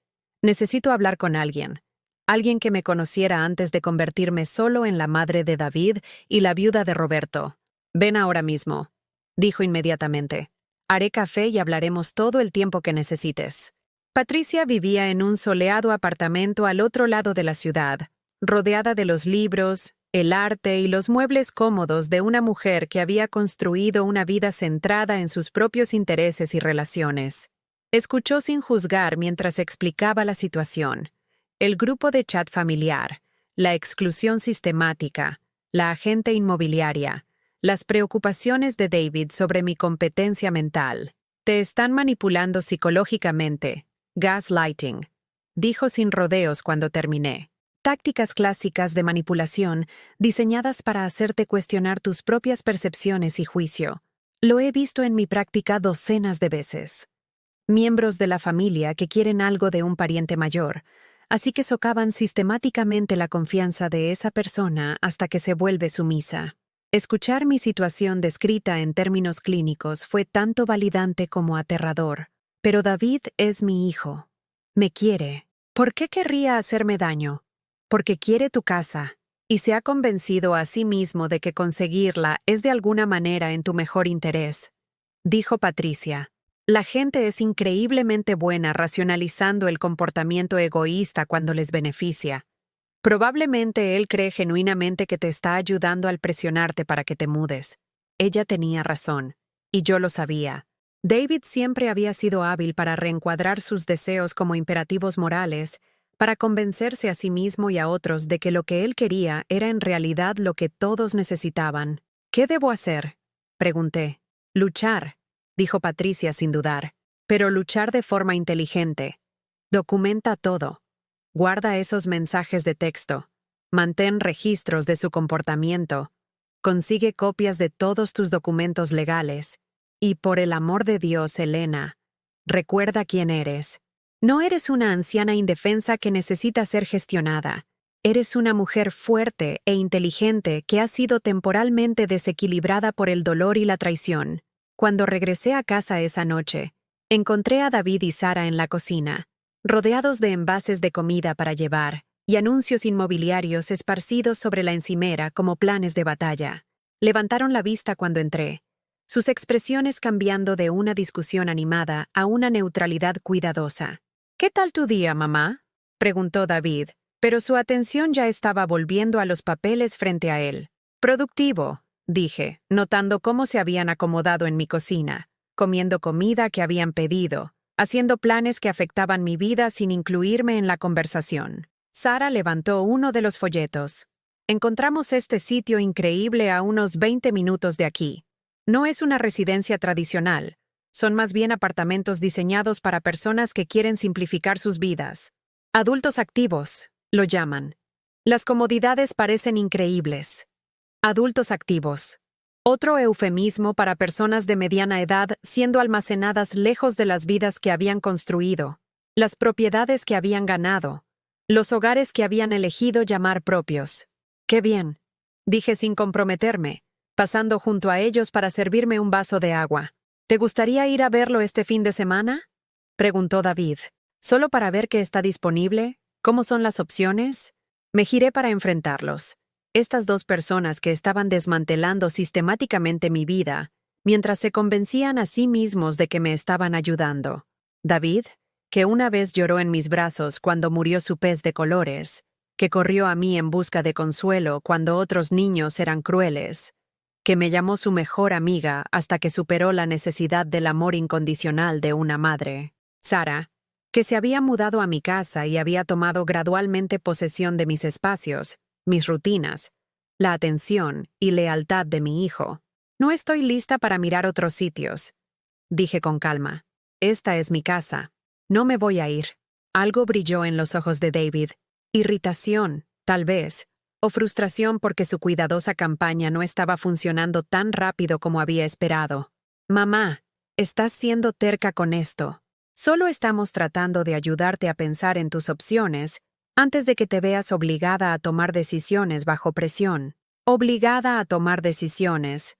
Necesito hablar con alguien. Alguien que me conociera antes de convertirme solo en la madre de David y la viuda de Roberto. Ven ahora mismo, dijo inmediatamente. Haré café y hablaremos todo el tiempo que necesites. Patricia vivía en un soleado apartamento al otro lado de la ciudad, rodeada de los libros, el arte y los muebles cómodos de una mujer que había construido una vida centrada en sus propios intereses y relaciones. Escuchó sin juzgar mientras explicaba la situación. El grupo de chat familiar, la exclusión sistemática, la agente inmobiliaria, las preocupaciones de David sobre mi competencia mental. Te están manipulando psicológicamente. Gaslighting, dijo sin rodeos cuando terminé. Tácticas clásicas de manipulación diseñadas para hacerte cuestionar tus propias percepciones y juicio. Lo he visto en mi práctica docenas de veces. Miembros de la familia que quieren algo de un pariente mayor, así que socavan sistemáticamente la confianza de esa persona hasta que se vuelve sumisa. Escuchar mi situación descrita en términos clínicos fue tanto validante como aterrador. Pero David es mi hijo. Me quiere. ¿Por qué querría hacerme daño? Porque quiere tu casa, y se ha convencido a sí mismo de que conseguirla es de alguna manera en tu mejor interés, dijo Patricia. La gente es increíblemente buena racionalizando el comportamiento egoísta cuando les beneficia. Probablemente él cree genuinamente que te está ayudando al presionarte para que te mudes. Ella tenía razón, y yo lo sabía. David siempre había sido hábil para reencuadrar sus deseos como imperativos morales, para convencerse a sí mismo y a otros de que lo que él quería era en realidad lo que todos necesitaban. ¿Qué debo hacer?, pregunté. Luchar, dijo Patricia sin dudar, pero luchar de forma inteligente. Documenta todo. Guarda esos mensajes de texto. Mantén registros de su comportamiento. Consigue copias de todos tus documentos legales. Y por el amor de Dios, Elena, recuerda quién eres. No eres una anciana indefensa que necesita ser gestionada. Eres una mujer fuerte e inteligente que ha sido temporalmente desequilibrada por el dolor y la traición. Cuando regresé a casa esa noche, encontré a David y Sara en la cocina, rodeados de envases de comida para llevar y anuncios inmobiliarios esparcidos sobre la encimera como planes de batalla. Levantaron la vista cuando entré, sus expresiones cambiando de una discusión animada a una neutralidad cuidadosa. ¿Qué tal tu día, mamá?, preguntó David, pero su atención ya estaba volviendo a los papeles frente a él. Productivo, dije, notando cómo se habían acomodado en mi cocina, comiendo comida que habían pedido, haciendo planes que afectaban mi vida sin incluirme en la conversación. Sara levantó uno de los folletos. Encontramos este sitio increíble a unos 20 minutos de aquí. No es una residencia tradicional. Son más bien apartamentos diseñados para personas que quieren simplificar sus vidas. Adultos activos, lo llaman. Las comodidades parecen increíbles. Adultos activos. Otro eufemismo para personas de mediana edad siendo almacenadas lejos de las vidas que habían construido, las propiedades que habían ganado, los hogares que habían elegido llamar propios. ¡Qué bien! dije sin comprometerme, pasando junto a ellos para servirme un vaso de agua. ¿Te gustaría ir a verlo este fin de semana?, preguntó David. ¿Solo para ver qué está disponible? ¿Cómo son las opciones? Me giré para enfrentarlos. Estas dos personas que estaban desmantelando sistemáticamente mi vida, mientras se convencían a sí mismos de que me estaban ayudando. David, que una vez lloró en mis brazos cuando murió su pez de colores, que corrió a mí en busca de consuelo cuando otros niños eran crueles, que me llamó su mejor amiga hasta que superó la necesidad del amor incondicional de una madre. Sara, que se había mudado a mi casa y había tomado gradualmente posesión de mis espacios, mis rutinas, la atención y lealtad de mi hijo. No estoy lista para mirar otros sitios, dije con calma. Esta es mi casa. No me voy a ir. Algo brilló en los ojos de David. Irritación, tal vez, o frustración porque su cuidadosa campaña no estaba funcionando tan rápido como había esperado. Mamá, estás siendo terca con esto. Solo estamos tratando de ayudarte a pensar en tus opciones antes de que te veas obligada a tomar decisiones bajo presión. Obligada a tomar decisiones.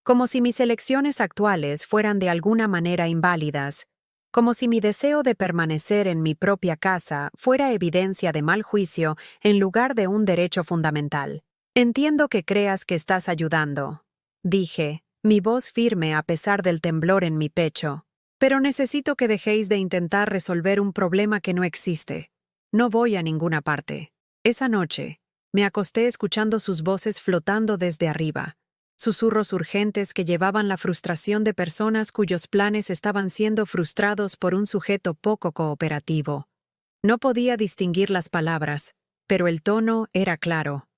Como si mis elecciones actuales fueran de alguna manera inválidas. Como si mi deseo de permanecer en mi propia casa fuera evidencia de mal juicio en lugar de un derecho fundamental. Entiendo que creas que estás ayudando, dije, mi voz firme a pesar del temblor en mi pecho. Pero necesito que dejéis de intentar resolver un problema que no existe. No voy a ninguna parte. Esa noche, me acosté escuchando sus voces flotando desde arriba, susurros urgentes que llevaban la frustración de personas cuyos planes estaban siendo frustrados por un sujeto poco cooperativo. No podía distinguir las palabras, pero el tono era claro.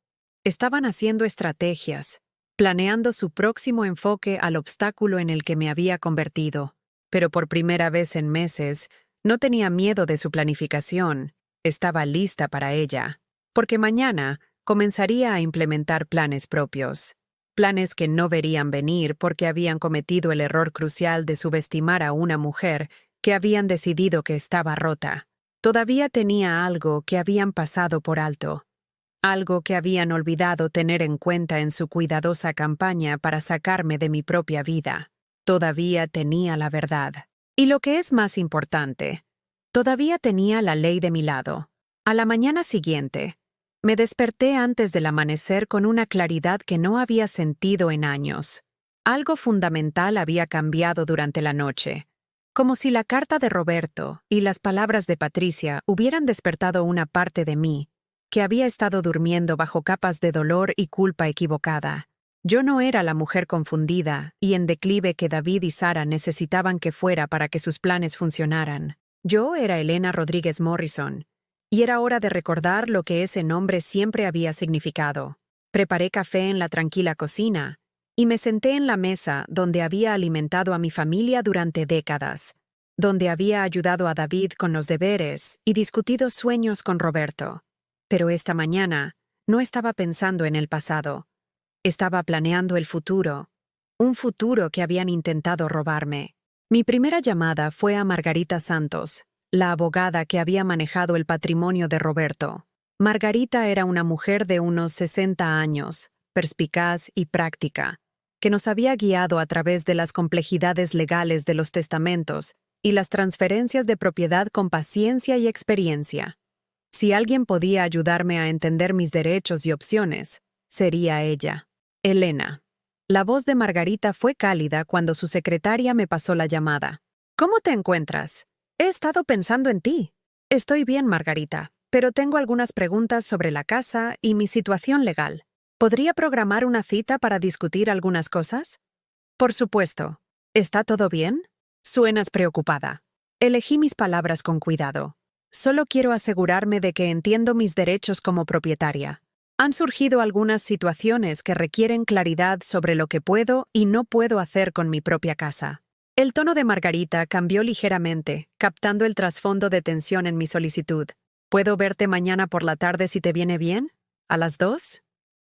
Estaban haciendo estrategias, planeando su próximo enfoque al obstáculo en el que me había convertido. Pero por primera vez en meses, no tenía miedo de su planificación, estaba lista para ella, porque mañana comenzaría a implementar planes propios, planes que no verían venir porque habían cometido el error crucial de subestimar a una mujer que habían decidido que estaba rota. Todavía tenía algo que habían pasado por alto, algo que habían olvidado tener en cuenta en su cuidadosa campaña para sacarme de mi propia vida. Todavía tenía la verdad. Y lo que es más importante, todavía tenía la ley de mi lado. A la mañana siguiente, me desperté antes del amanecer con una claridad que no había sentido en años. Algo fundamental había cambiado durante la noche, como si la carta de Roberto y las palabras de Patricia hubieran despertado una parte de mí, que había estado durmiendo bajo capas de dolor y culpa equivocada. Yo no era la mujer confundida y en declive que David y Sara necesitaban que fuera para que sus planes funcionaran. Yo era Elena Rodríguez Morrison, y era hora de recordar lo que ese nombre siempre había significado. Preparé café en la tranquila cocina, y me senté en la mesa donde había alimentado a mi familia durante décadas, donde había ayudado a David con los deberes y discutido sueños con Roberto. Pero esta mañana no estaba pensando en el pasado. Estaba planeando el futuro, un futuro que habían intentado robarme. Mi primera llamada fue a Margarita Santos, la abogada que había manejado el patrimonio de Roberto. Margarita era una mujer de unos 60 años, perspicaz y práctica, que nos había guiado a través de las complejidades legales de los testamentos y las transferencias de propiedad con paciencia y experiencia. Si alguien podía ayudarme a entender mis derechos y opciones, sería ella. Elena. La voz de Margarita fue cálida cuando su secretaria me pasó la llamada. ¿Cómo te encuentras? He estado pensando en ti. Estoy bien, Margarita, pero tengo algunas preguntas sobre la casa y mi situación legal. ¿Podría programar una cita para discutir algunas cosas? Por supuesto. ¿Está todo bien? Suenas preocupada. Elegí mis palabras con cuidado. Solo quiero asegurarme de que entiendo mis derechos como propietaria. Han surgido algunas situaciones que requieren claridad sobre lo que puedo y no puedo hacer con mi propia casa. El tono de Margarita cambió ligeramente, captando el trasfondo de tensión en mi solicitud. ¿Puedo verte mañana por la tarde si te viene bien? ¿A las 2?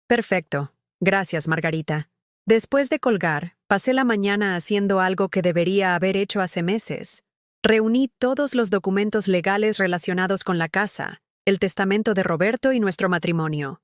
Perfecto. Gracias, Margarita. Después de colgar, pasé la mañana haciendo algo que debería haber hecho hace meses. Reuní todos los documentos legales relacionados con la casa, el testamento de Roberto y nuestro matrimonio.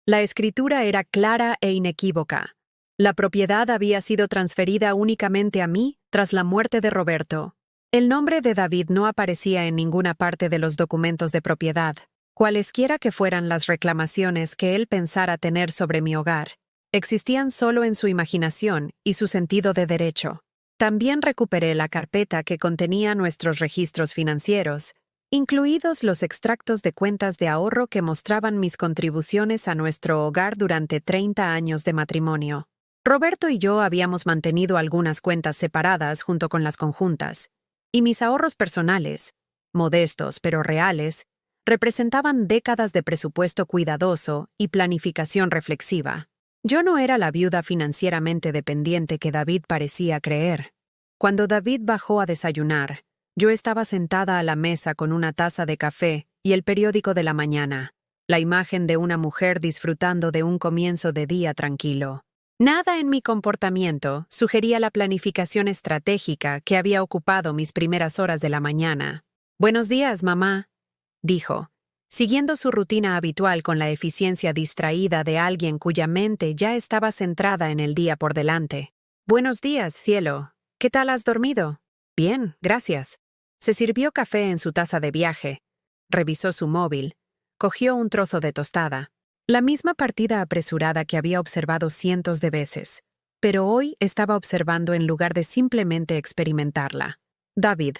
La escritura era clara e inequívoca. La propiedad había sido transferida únicamente a mí tras la muerte de Roberto. El nombre de David no aparecía en ninguna parte de los documentos de propiedad, cualesquiera que fueran las reclamaciones que él pensara tener sobre mi hogar. Existían solo en su imaginación y su sentido de derecho. También recuperé la carpeta que contenía nuestros registros financieros, incluidos los extractos de cuentas de ahorro que mostraban mis contribuciones a nuestro hogar durante 30 años de matrimonio. Roberto y yo habíamos mantenido algunas cuentas separadas junto con las conjuntas, y mis ahorros personales, modestos pero reales, representaban décadas de presupuesto cuidadoso y planificación reflexiva. Yo no era la viuda financieramente dependiente que David parecía creer. Cuando David bajó a desayunar, yo estaba sentada a la mesa con una taza de café y el periódico de la mañana, la imagen de una mujer disfrutando de un comienzo de día tranquilo. Nada en mi comportamiento sugería la planificación estratégica que había ocupado mis primeras horas de la mañana. «Buenos días, mamá», dijo, siguiendo su rutina habitual con la eficiencia distraída de alguien cuya mente ya estaba centrada en el día por delante. «Buenos días, cielo. ¿Qué tal has dormido?» «Bien, gracias». Se sirvió café en su taza de viaje, revisó su móvil, cogió un trozo de tostada. La misma partida apresurada que había observado cientos de veces, pero hoy estaba observando en lugar de simplemente experimentarla. «David»,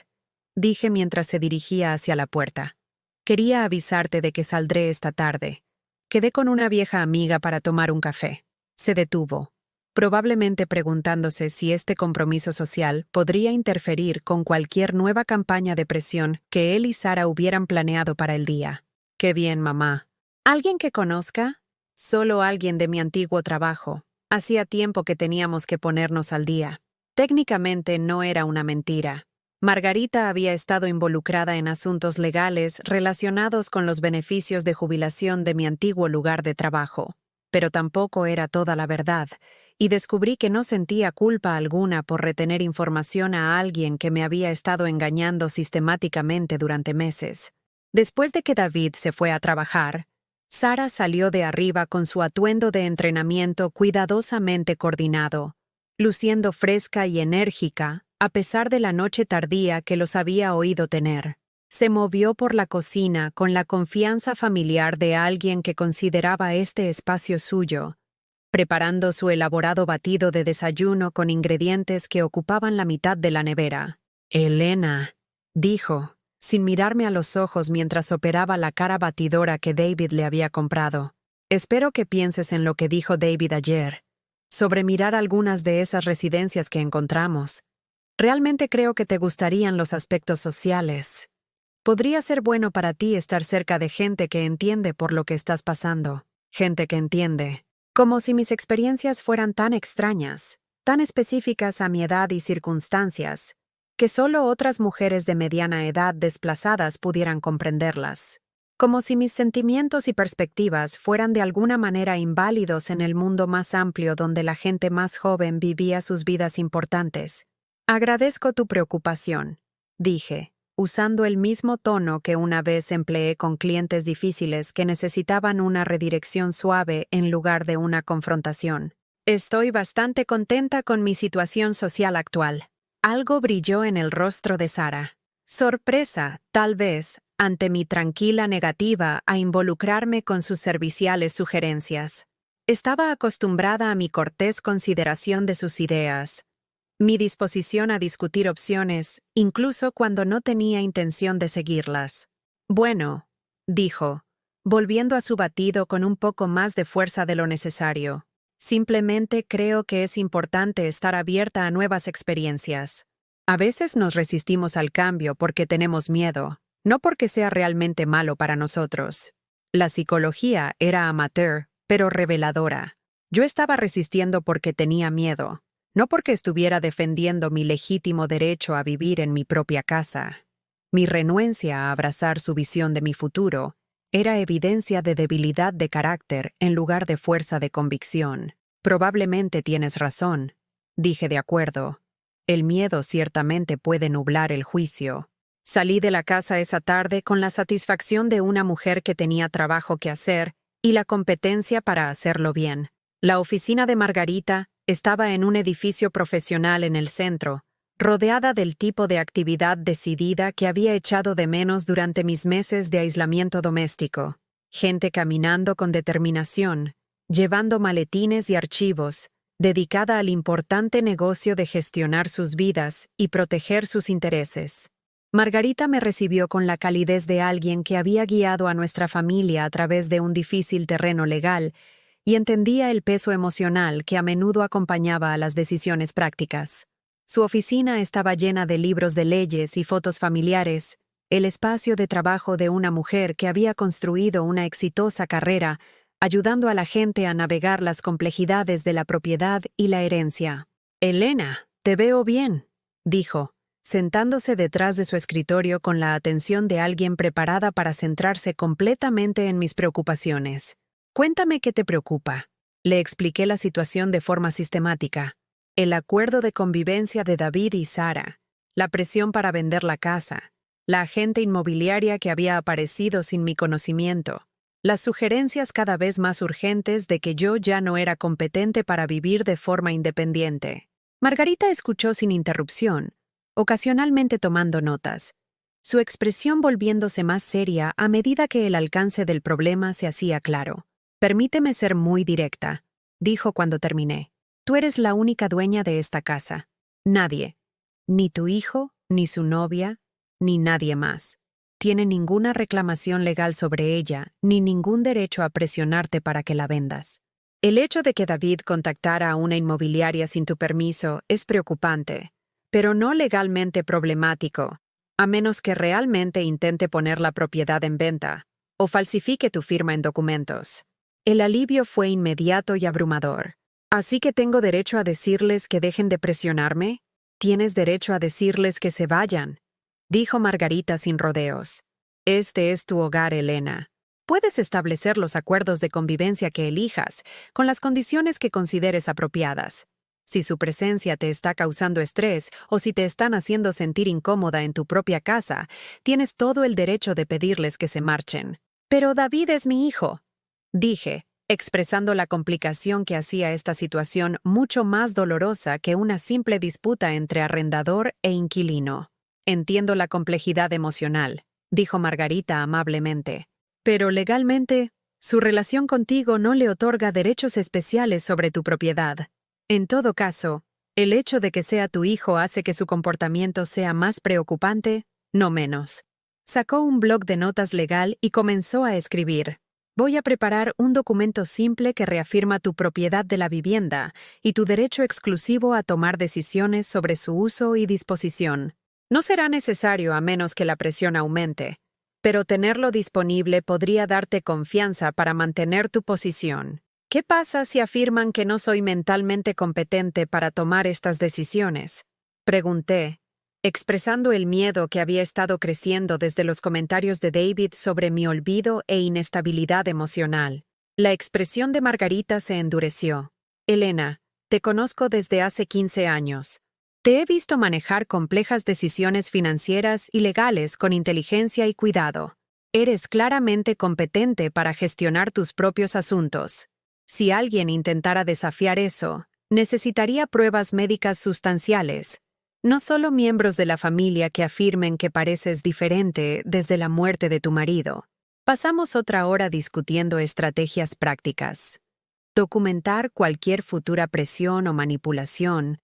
dije mientras se dirigía hacia la puerta, «quería avisarte de que saldré esta tarde. Quedé con una vieja amiga para tomar un café». Se detuvo, probablemente preguntándose si este compromiso social podría interferir con cualquier nueva campaña de presión que él y Sara hubieran planeado para el día. «Qué bien, mamá». «¿Alguien que conozca?» «Solo alguien de mi antiguo trabajo. Hacía tiempo que teníamos que ponernos al día». Técnicamente no era una mentira. Margarita había estado involucrada en asuntos legales relacionados con los beneficios de jubilación de mi antiguo lugar de trabajo. Pero tampoco era toda la verdad, y descubrí que no sentía culpa alguna por retener información a alguien que me había estado engañando sistemáticamente durante meses. Después de que David se fue a trabajar, Sara salió de arriba con su atuendo de entrenamiento cuidadosamente coordinado, luciendo fresca y enérgica, a pesar de la noche tardía que los había oído tener. Se movió por la cocina con la confianza familiar de alguien que consideraba este espacio suyo, preparando su elaborado batido de desayuno con ingredientes que ocupaban la mitad de la nevera. «Elena», dijo, sin mirarme a los ojos mientras operaba la cara batidora que David le había comprado. «Espero que pienses en lo que dijo David ayer, sobre mirar algunas de esas residencias que encontramos. Realmente creo que te gustarían los aspectos sociales. Podría ser bueno para ti estar cerca de gente que entiende por lo que estás pasando. Gente que entiende. Como si mis experiencias fueran tan extrañas, tan específicas a mi edad y circunstancias, que solo otras mujeres de mediana edad desplazadas pudieran comprenderlas. Como si mis sentimientos y perspectivas fueran de alguna manera inválidos en el mundo más amplio donde la gente más joven vivía sus vidas importantes. «Agradezco tu preocupación», dije, usando el mismo tono que una vez empleé con clientes difíciles que necesitaban una redirección suave en lugar de una confrontación. «Estoy bastante contenta con mi situación social actual». Algo brilló en el rostro de Sara. Sorpresa, tal vez, ante mi tranquila negativa a involucrarme con sus serviciales sugerencias. Estaba acostumbrada a mi cortés consideración de sus ideas, mi disposición a discutir opciones, incluso cuando no tenía intención de seguirlas. «Bueno», dijo, volviendo a su batido con un poco más de fuerza de lo necesario. «Simplemente creo que es importante estar abierta a nuevas experiencias. A veces nos resistimos al cambio porque tenemos miedo, no porque sea realmente malo para nosotros». La psicología era amateur, pero reveladora. Yo estaba resistiendo porque tenía miedo, no porque estuviera defendiendo mi legítimo derecho a vivir en mi propia casa. Mi renuencia a abrazar su visión de mi futuro era evidencia de debilidad de carácter en lugar de fuerza de convicción. «Probablemente tienes razón», dije de acuerdo. «El miedo ciertamente puede nublar el juicio». Salí de la casa esa tarde con la satisfacción de una mujer que tenía trabajo que hacer y la competencia para hacerlo bien. La oficina de Margarita estaba en un edificio profesional en el centro, rodeada del tipo de actividad decidida que había echado de menos durante mis meses de aislamiento doméstico. Gente caminando con determinación, llevando maletines y archivos, dedicada al importante negocio de gestionar sus vidas y proteger sus intereses. Margarita me recibió con la calidez de alguien que había guiado a nuestra familia a través de un difícil terreno legal y entendía el peso emocional que a menudo acompañaba a las decisiones prácticas. Su oficina estaba llena de libros de leyes y fotos familiares, el espacio de trabajo de una mujer que había construido una exitosa carrera, ayudando a la gente a navegar las complejidades de la propiedad y la herencia. «Elena, te veo bien», dijo, sentándose detrás de su escritorio con la atención de alguien preparada para centrarse completamente en mis preocupaciones. «Cuéntame qué te preocupa». Le expliqué la situación de forma sistemática. El acuerdo de convivencia de David y Sara, la presión para vender la casa, la agente inmobiliaria que había aparecido sin mi conocimiento, las sugerencias cada vez más urgentes de que yo ya no era competente para vivir de forma independiente. Margarita escuchó sin interrupción, ocasionalmente tomando notas, su expresión volviéndose más seria a medida que el alcance del problema se hacía claro. «Permíteme ser muy directa», dijo cuando terminé. «Tú eres la única dueña de esta casa. Nadie, ni tu hijo, ni su novia, ni nadie más, tiene ninguna reclamación legal sobre ella, ni ningún derecho a presionarte para que la vendas. El hecho de que David contactara a una inmobiliaria sin tu permiso es preocupante, pero no legalmente problemático, a menos que realmente intente poner la propiedad en venta o falsifique tu firma en documentos». El alivio fue inmediato y abrumador. «¿Así que tengo derecho a decirles que dejen de presionarme? Tienes derecho a decirles que se vayan», dijo Margarita sin rodeos. «Este es tu hogar, Elena. Puedes establecer los acuerdos de convivencia que elijas, con las condiciones que consideres apropiadas. Si su presencia te está causando estrés o si te están haciendo sentir incómoda en tu propia casa, tienes todo el derecho de pedirles que se marchen». «Pero David es mi hijo», dije, expresando la complicación que hacía esta situación mucho más dolorosa que una simple disputa entre arrendador e inquilino. «Entiendo la complejidad emocional», dijo Margarita amablemente, «pero legalmente, su relación contigo no le otorga derechos especiales sobre tu propiedad. En todo caso, el hecho de que sea tu hijo hace que su comportamiento sea más preocupante, no menos». Sacó un bloc de notas legal y comenzó a escribir. «Voy a preparar un documento simple que reafirma tu propiedad de la vivienda y tu derecho exclusivo a tomar decisiones sobre su uso y disposición. No será necesario a menos que la presión aumente, pero tenerlo disponible podría darte confianza para mantener tu posición. ¿Qué pasa si afirman que no soy mentalmente competente para tomar estas decisiones?», pregunté, expresando el miedo que había estado creciendo desde los comentarios de David sobre mi olvido e inestabilidad emocional. La expresión de Margarita se endureció. «Elena, te conozco desde hace 15 años. Te he visto manejar complejas decisiones financieras y legales con inteligencia y cuidado. Eres claramente competente para gestionar tus propios asuntos. Si alguien intentara desafiar eso, necesitaría pruebas médicas sustanciales. No solo miembros de la familia que afirmen que pareces diferente desde la muerte de tu marido. Pasamos otra hora discutiendo estrategias prácticas. Documentar cualquier futura presión o manipulación,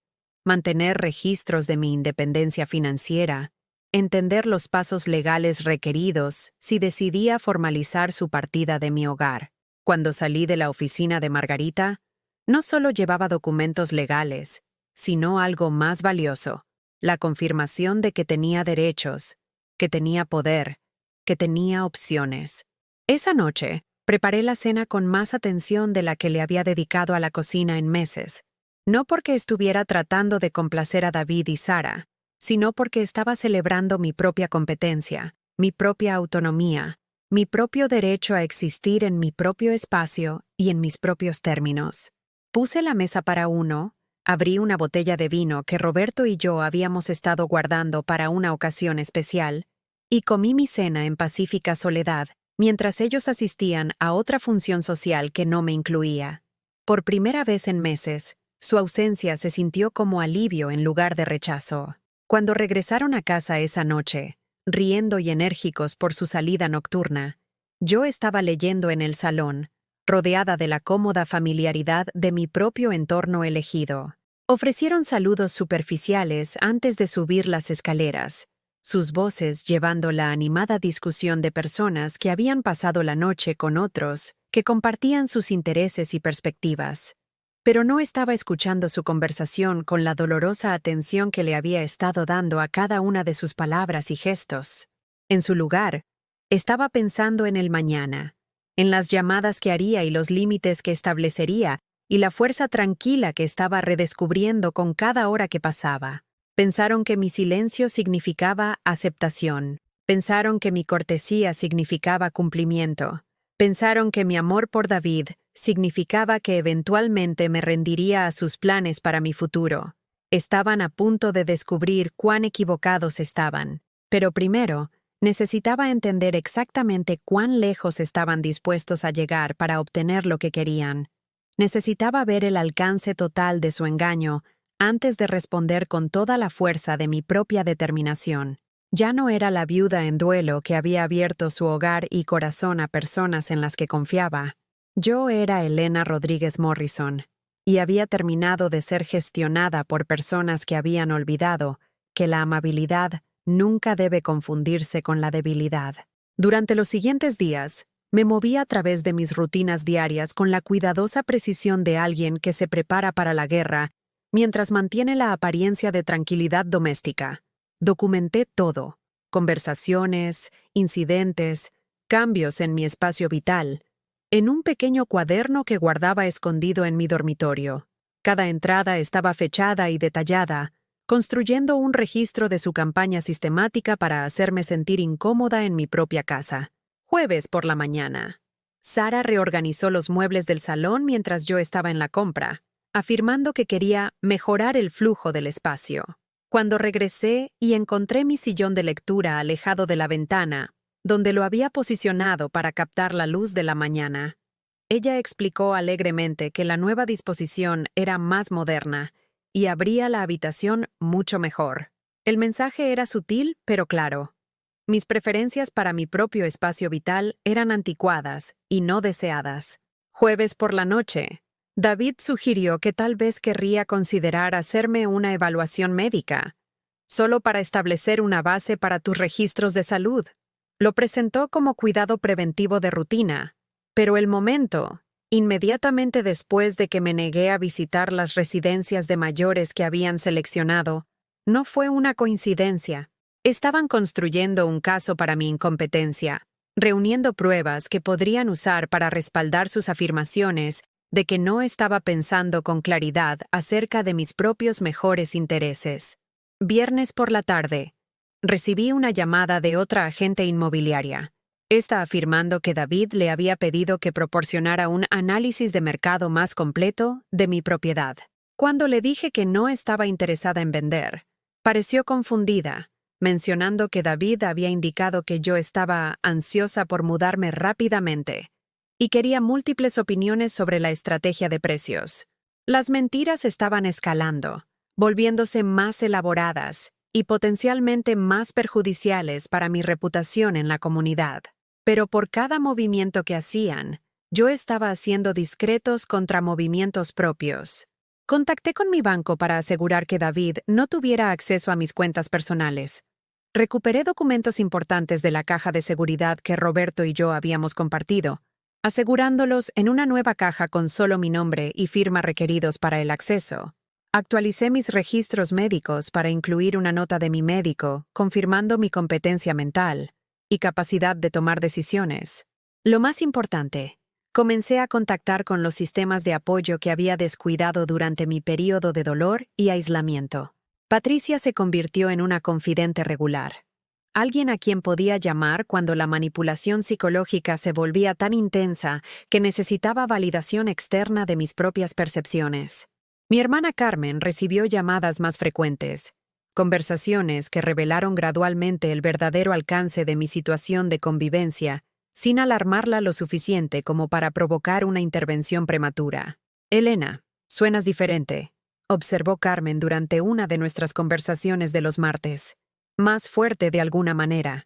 mantener registros de mi independencia financiera, entender los pasos legales requeridos si decidía formalizar su partida de mi hogar. Cuando salí de la oficina de Margarita, no solo llevaba documentos legales, sino algo más valioso. La confirmación de que tenía derechos, que tenía poder, que tenía opciones. Esa noche, preparé la cena con más atención de la que le había dedicado a la cocina en meses, no porque estuviera tratando de complacer a David y Sara, sino porque estaba celebrando mi propia competencia, mi propia autonomía, mi propio derecho a existir en mi propio espacio y en mis propios términos. Puse la mesa para uno. Abrí una botella de vino que Roberto y yo habíamos estado guardando para una ocasión especial, y comí mi cena en pacífica soledad, mientras ellos asistían a otra función social que no me incluía. Por primera vez en meses, su ausencia se sintió como alivio en lugar de rechazo. Cuando regresaron a casa esa noche, riendo y enérgicos por su salida nocturna, yo estaba leyendo en el salón, rodeada de la cómoda familiaridad de mi propio entorno elegido. Ofrecieron saludos superficiales antes de subir las escaleras, sus voces llevando la animada discusión de personas que habían pasado la noche con otros que compartían sus intereses y perspectivas. Pero no estaba escuchando su conversación con la dolorosa atención que le había estado dando a cada una de sus palabras y gestos. En su lugar, estaba pensando en el mañana, en las llamadas que haría y los límites que establecería, y la fuerza tranquila que estaba redescubriendo con cada hora que pasaba. Pensaron que mi silencio significaba aceptación. Pensaron que mi cortesía significaba cumplimiento. Pensaron que mi amor por David significaba que eventualmente me rendiría a sus planes para mi futuro. Estaban a punto de descubrir cuán equivocados estaban. Pero primero, necesitaba entender exactamente cuán lejos estaban dispuestos a llegar para obtener lo que querían. Necesitaba ver el alcance total de su engaño antes de responder con toda la fuerza de mi propia determinación. Ya no era la viuda en duelo que había abierto su hogar y corazón a personas en las que confiaba. Yo era Elena Rodríguez Morrison, y había terminado de ser gestionada por personas que habían olvidado que la amabilidad nunca debe confundirse con la debilidad. Durante los siguientes días, me movía a través de mis rutinas diarias con la cuidadosa precisión de alguien que se prepara para la guerra mientras mantiene la apariencia de tranquilidad doméstica. Documenté todo: conversaciones, incidentes, cambios en mi espacio vital, en un pequeño cuaderno que guardaba escondido en mi dormitorio. Cada entrada estaba fechada y detallada, construyendo un registro de su campaña sistemática para hacerme sentir incómoda en mi propia casa. Jueves por la mañana. Sara reorganizó los muebles del salón mientras yo estaba en la compra, afirmando que quería mejorar el flujo del espacio. Cuando regresé y encontré mi sillón de lectura alejado de la ventana, donde lo había posicionado para captar la luz de la mañana, ella explicó alegremente que la nueva disposición era más moderna y abría la habitación mucho mejor. El mensaje era sutil pero claro. Mis preferencias para mi propio espacio vital eran anticuadas y no deseadas. Jueves por la noche, David sugirió que tal vez querría considerar hacerme una evaluación médica, solo para establecer una base para tus registros de salud. Lo presentó como cuidado preventivo de rutina, pero el momento, inmediatamente después de que me negué a visitar las residencias de mayores que habían seleccionado, no fue una coincidencia. Estaban construyendo un caso para mi incompetencia, reuniendo pruebas que podrían usar para respaldar sus afirmaciones de que no estaba pensando con claridad acerca de mis propios mejores intereses. Viernes por la tarde, recibí una llamada de otra agente inmobiliaria, esta afirmando que David le había pedido que proporcionara un análisis de mercado más completo de mi propiedad. Cuando le dije que no estaba interesada en vender, pareció confundida, mencionando que David había indicado que yo estaba ansiosa por mudarme rápidamente y quería múltiples opiniones sobre la estrategia de precios. Las mentiras estaban escalando, volviéndose más elaboradas y potencialmente más perjudiciales para mi reputación en la comunidad. Pero por cada movimiento que hacían, yo estaba haciendo discretos contramovimientos propios. Contacté con mi banco para asegurar que David no tuviera acceso a mis cuentas personales. Recuperé documentos importantes de la caja de seguridad que Roberto y yo habíamos compartido, asegurándolos en una nueva caja con solo mi nombre y firma requeridos para el acceso. Actualicé mis registros médicos para incluir una nota de mi médico, confirmando mi competencia mental y capacidad de tomar decisiones. Lo más importante, comencé a contactar con los sistemas de apoyo que había descuidado durante mi período de dolor y aislamiento. Patricia se convirtió en una confidente regular, alguien a quien podía llamar cuando la manipulación psicológica se volvía tan intensa que necesitaba validación externa de mis propias percepciones. Mi hermana Carmen recibió llamadas más frecuentes, conversaciones que revelaron gradualmente el verdadero alcance de mi situación de convivencia sin alarmarla lo suficiente como para provocar una intervención prematura. «Elena, suenas diferente», observó Carmen durante una de nuestras conversaciones de los martes. «Más fuerte de alguna manera.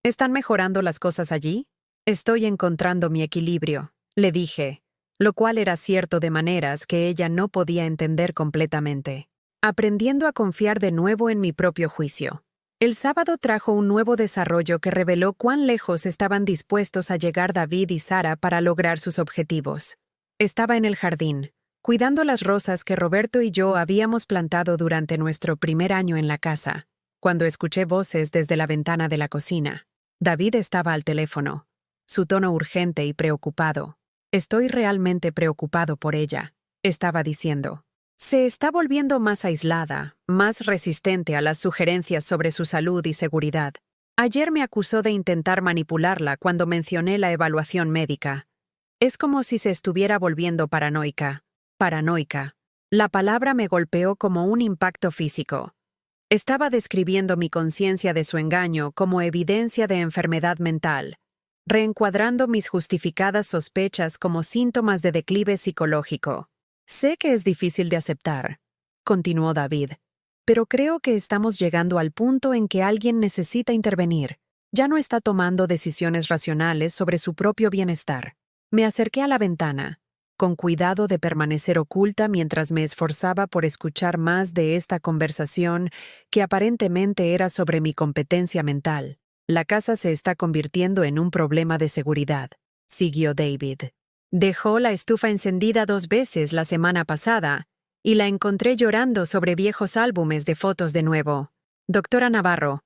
¿Están mejorando las cosas allí?» «Estoy encontrando mi equilibrio», le dije, lo cual era cierto de maneras que ella no podía entender completamente. Aprendiendo a confiar de nuevo en mi propio juicio. El sábado trajo un nuevo desarrollo que reveló cuán lejos estaban dispuestos a llegar David y Sara para lograr sus objetivos. Estaba en el jardín, cuidando las rosas que Roberto y yo habíamos plantado durante nuestro primer año en la casa, cuando escuché voces desde la ventana de la cocina. David estaba al teléfono, su tono urgente y preocupado. «Estoy realmente preocupado por ella», estaba diciendo. Se está volviendo más aislada, más resistente a las sugerencias sobre su salud y seguridad. Ayer me acusó de intentar manipularla cuando mencioné la evaluación médica. Es como si se estuviera volviendo paranoica. Paranoica. La palabra me golpeó como un impacto físico. Estaba describiendo mi conciencia de su engaño como evidencia de enfermedad mental, reencuadrando mis justificadas sospechas como síntomas de declive psicológico. «Sé que es difícil de aceptar», continuó David, «pero creo que estamos llegando al punto en que alguien necesita intervenir. Ya no está tomando decisiones racionales sobre su propio bienestar». Me acerqué a la ventana, con cuidado de permanecer oculta mientras me esforzaba por escuchar más de esta conversación que aparentemente era sobre mi competencia mental. «La casa se está convirtiendo en un problema de seguridad», siguió David. «Dejó la estufa encendida 2 veces la semana pasada y la encontré llorando sobre viejos álbumes de fotos de nuevo. Doctora Navarro,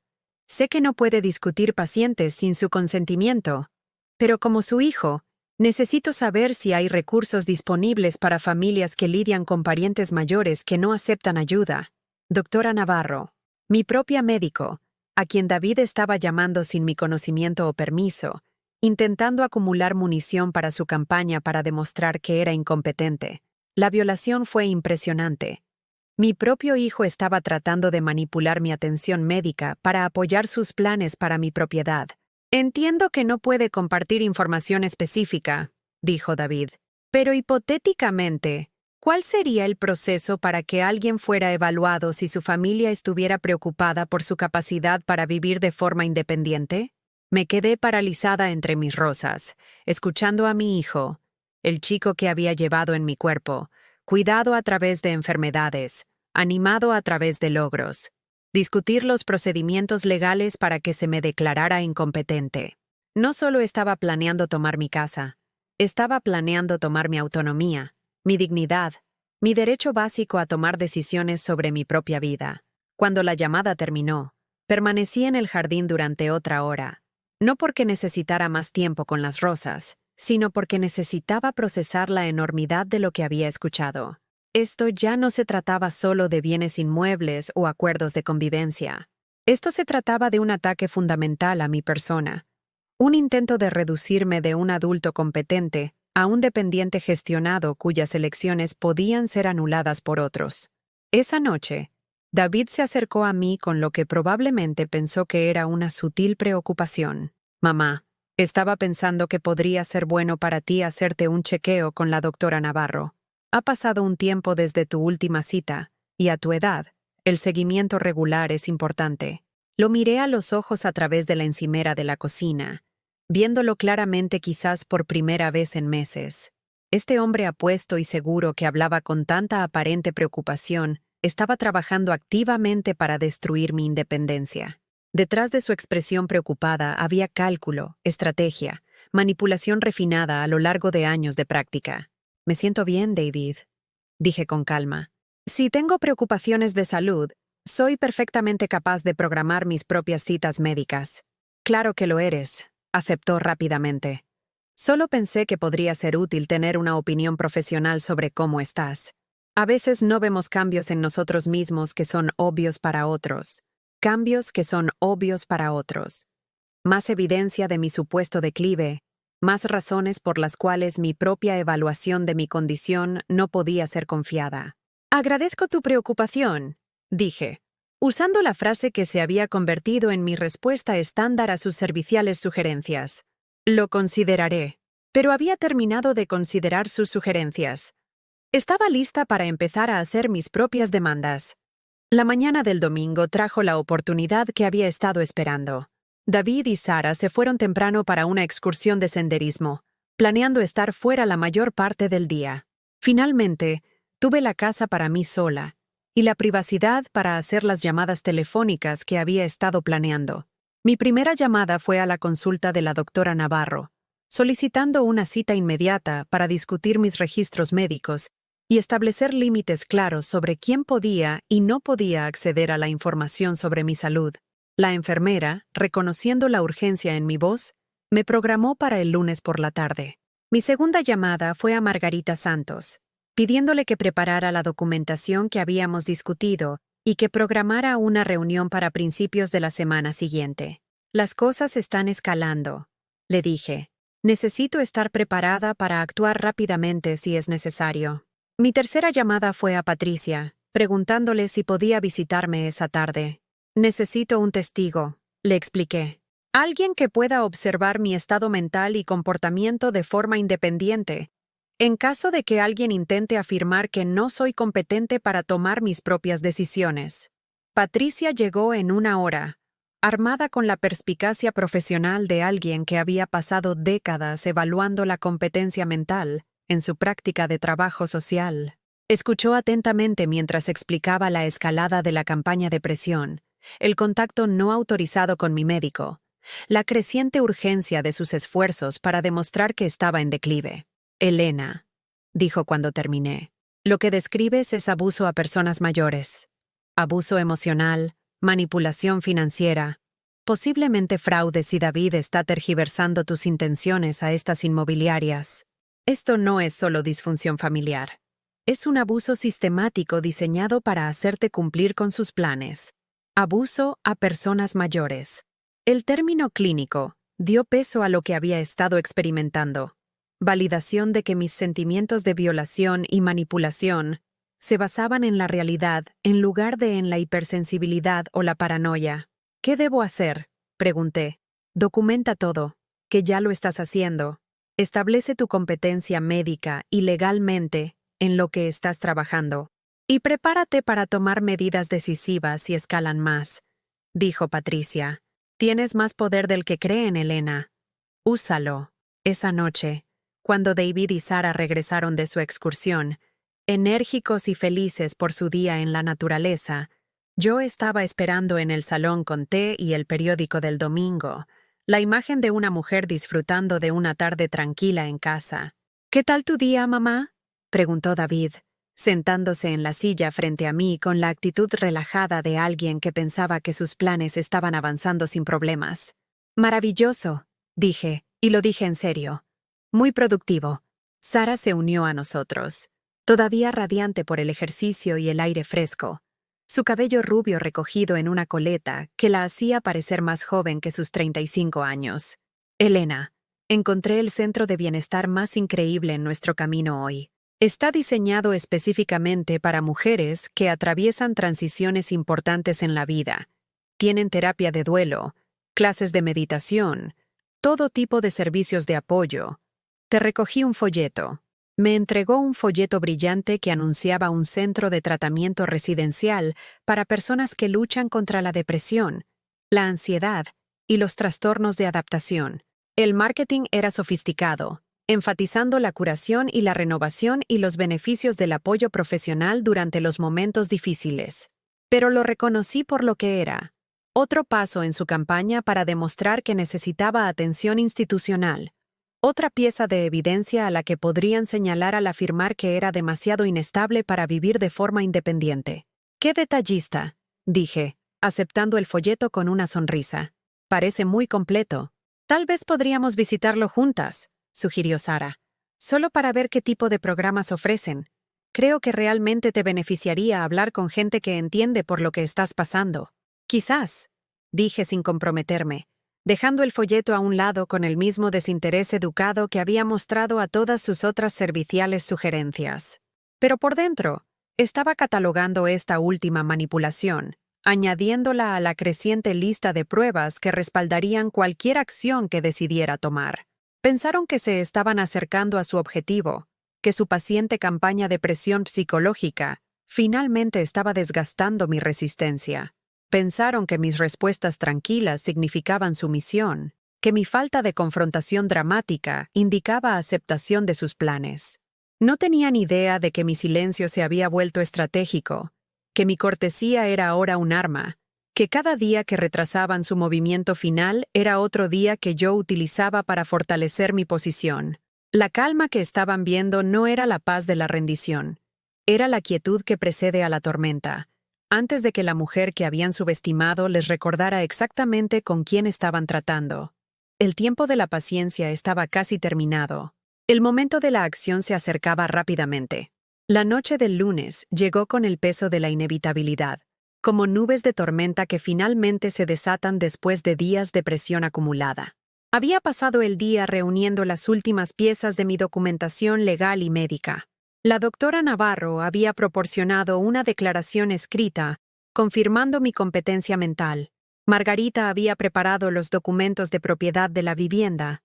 sé que no puede discutir pacientes sin su consentimiento, pero como su hijo, necesito saber si hay recursos disponibles para familias que lidian con parientes mayores que no aceptan ayuda. Doctora Navarro, mi propia médico, a quien David estaba llamando sin mi conocimiento o permiso, intentando acumular munición para su campaña para demostrar que era incompetente. La violación fue impresionante. Mi propio hijo estaba tratando de manipular mi atención médica para apoyar sus planes para mi propiedad. Entiendo que no puede compartir información específica, dijo David, pero hipotéticamente, ¿cuál sería el proceso para que alguien fuera evaluado si su familia estuviera preocupada por su capacidad para vivir de forma independiente? Me quedé paralizada entre mis rosas, escuchando a mi hijo, el chico que había llevado en mi cuerpo, cuidado a través de enfermedades, animado a través de logros, discutir los procedimientos legales para que se me declarara incompetente. No solo estaba planeando tomar mi casa, estaba planeando tomar mi autonomía, mi dignidad, mi derecho básico a tomar decisiones sobre mi propia vida. Cuando la llamada terminó, permanecí en el jardín durante otra hora, no porque necesitara más tiempo con las rosas, sino porque necesitaba procesar la enormidad de lo que había escuchado. Esto ya no se trataba solo de bienes inmuebles o acuerdos de convivencia. Esto se trataba de un ataque fundamental a mi persona, un intento de reducirme de un adulto competente a un dependiente gestionado cuyas elecciones podían ser anuladas por otros. Esa noche, David se acercó a mí con lo que probablemente pensó que era una sutil preocupación. «Mamá, estaba pensando que podría ser bueno para ti hacerte un chequeo con la doctora Navarro. Ha pasado un tiempo desde tu última cita, y a tu edad, el seguimiento regular es importante». Lo miré a los ojos a través de la encimera de la cocina, viéndolo claramente quizás por primera vez en meses. Este hombre apuesto y seguro que hablaba con tanta aparente preocupación estaba trabajando activamente para destruir mi independencia. Detrás de su expresión preocupada había cálculo, estrategia, manipulación refinada a lo largo de años de práctica. «Me siento bien, David», dije con calma. «Si tengo preocupaciones de salud, soy perfectamente capaz de programar mis propias citas médicas». «Claro que lo eres», aceptó rápidamente. «Solo pensé que podría ser útil tener una opinión profesional sobre cómo estás. A veces no vemos cambios en nosotros mismos que son obvios para otros. Cambios que son obvios para otros. Más evidencia de mi supuesto declive, más razones por las cuales mi propia evaluación de mi condición no podía ser confiada». «Agradezco tu preocupación», dije, usando la frase que se había convertido en mi respuesta estándar a sus serviciales sugerencias. Lo consideraré. Pero había terminado de considerar sus sugerencias. Estaba lista para empezar a hacer mis propias demandas. La mañana del domingo trajo la oportunidad que había estado esperando. David y Sara se fueron temprano para una excursión de senderismo, planeando estar fuera la mayor parte del día. Finalmente, tuve la casa para mí sola y la privacidad para hacer las llamadas telefónicas que había estado planeando. Mi primera llamada fue a la consulta de la doctora Navarro, solicitando una cita inmediata para discutir mis registros médicos y establecer límites claros sobre quién podía y no podía acceder a la información sobre mi salud. La enfermera, reconociendo la urgencia en mi voz, me programó para el lunes por la tarde. Mi segunda llamada fue a Margarita Santos, pidiéndole que preparara la documentación que habíamos discutido y que programara una reunión para principios de la semana siguiente. Las cosas están escalando, le dije. Necesito estar preparada para actuar rápidamente si es necesario. Mi tercera llamada fue a Patricia, preguntándole si podía visitarme esa tarde. Necesito un testigo, le expliqué. Alguien que pueda observar mi estado mental y comportamiento de forma independiente, en caso de que alguien intente afirmar que no soy competente para tomar mis propias decisiones. Patricia llegó en una hora, armada con la perspicacia profesional de alguien que había pasado décadas evaluando la competencia mental en su práctica de trabajo social. Escuchó atentamente mientras explicaba la escalada de la campaña de presión, el contacto no autorizado con mi médico, la creciente urgencia de sus esfuerzos para demostrar que estaba en declive. Elena, dijo cuando terminé, lo que describes es abuso a personas mayores. Abuso emocional, manipulación financiera, posiblemente fraude si David está tergiversando tus intenciones a estas inmobiliarias. Esto no es solo disfunción familiar. Es un abuso sistemático diseñado para hacerte cumplir con sus planes. Abuso a personas mayores. El término clínico dio peso a lo que había estado experimentando. Validación de que mis sentimientos de violación y manipulación se basaban en la realidad en lugar de en la hipersensibilidad o la paranoia. ¿Qué debo hacer?, pregunté. Documenta todo, que ya lo estás haciendo. Establece tu competencia médica y legalmente en lo que estás trabajando. Y prepárate para tomar medidas decisivas si escalan más, dijo Patricia. Tienes más poder del que creen, Elena. Úsalo. Esa noche, cuando David y Sara regresaron de su excursión, enérgicos y felices por su día en la naturaleza, yo estaba esperando en el salón con té y el periódico del domingo, la imagen de una mujer disfrutando de una tarde tranquila en casa. ¿Qué tal tu día, mamá?, preguntó David, sentándose en la silla frente a mí con la actitud relajada de alguien que pensaba que sus planes estaban avanzando sin problemas. Maravilloso, dije, y lo dije en serio. Muy productivo. Sara se unió a nosotros, todavía radiante por el ejercicio y el aire fresco, su cabello rubio recogido en una coleta que la hacía parecer más joven que sus 35 años. Elena, encontré el centro de bienestar más increíble en nuestro camino hoy. Está diseñado específicamente para mujeres que atraviesan transiciones importantes en la vida. Tienen terapia de duelo, clases de meditación, todo tipo de servicios de apoyo. Te recogí un folleto. Me entregó un folleto brillante que anunciaba un centro de tratamiento residencial para personas que luchan contra la depresión, la ansiedad y los trastornos de adaptación. El marketing era sofisticado, enfatizando la curación y la renovación y los beneficios del apoyo profesional durante los momentos difíciles. Pero lo reconocí por lo que era: otro paso en su campaña para demostrar que necesitaba atención institucional. Otra pieza de evidencia a la que podrían señalar al afirmar que era demasiado inestable para vivir de forma independiente. ¡Qué detallista!, dije, aceptando el folleto con una sonrisa. Parece muy completo. Tal vez podríamos visitarlo juntas, sugirió Sara, solo para ver qué tipo de programas ofrecen. Creo que realmente te beneficiaría hablar con gente que entiende por lo que estás pasando. Quizás, dije sin comprometerme, dejando el folleto a un lado con el mismo desinterés educado que había mostrado a todas sus otras serviciales sugerencias. Pero por dentro, estaba catalogando esta última manipulación, añadiéndola a la creciente lista de pruebas que respaldarían cualquier acción que decidiera tomar. Pensaron que se estaban acercando a su objetivo, que su paciente campaña de presión psicológica finalmente estaba desgastando mi resistencia. Pensaron que mis respuestas tranquilas significaban sumisión, que mi falta de confrontación dramática indicaba aceptación de sus planes. No tenían idea de que mi silencio se había vuelto estratégico, que mi cortesía era ahora un arma, que cada día que retrasaban su movimiento final era otro día que yo utilizaba para fortalecer mi posición. La calma que estaban viendo no era la paz de la rendición, era la quietud que precede a la tormenta, antes de que la mujer que habían subestimado les recordara exactamente con quién estaban tratando. El tiempo de la paciencia estaba casi terminado. El momento de la acción se acercaba rápidamente. La noche del lunes llegó con el peso de la inevitabilidad, como nubes de tormenta que finalmente se desatan después de días de presión acumulada. Había pasado el día reuniendo las últimas piezas de mi documentación legal y médica. La doctora Navarro había proporcionado una declaración escrita, confirmando mi competencia mental. Margarita había preparado los documentos de propiedad de la vivienda,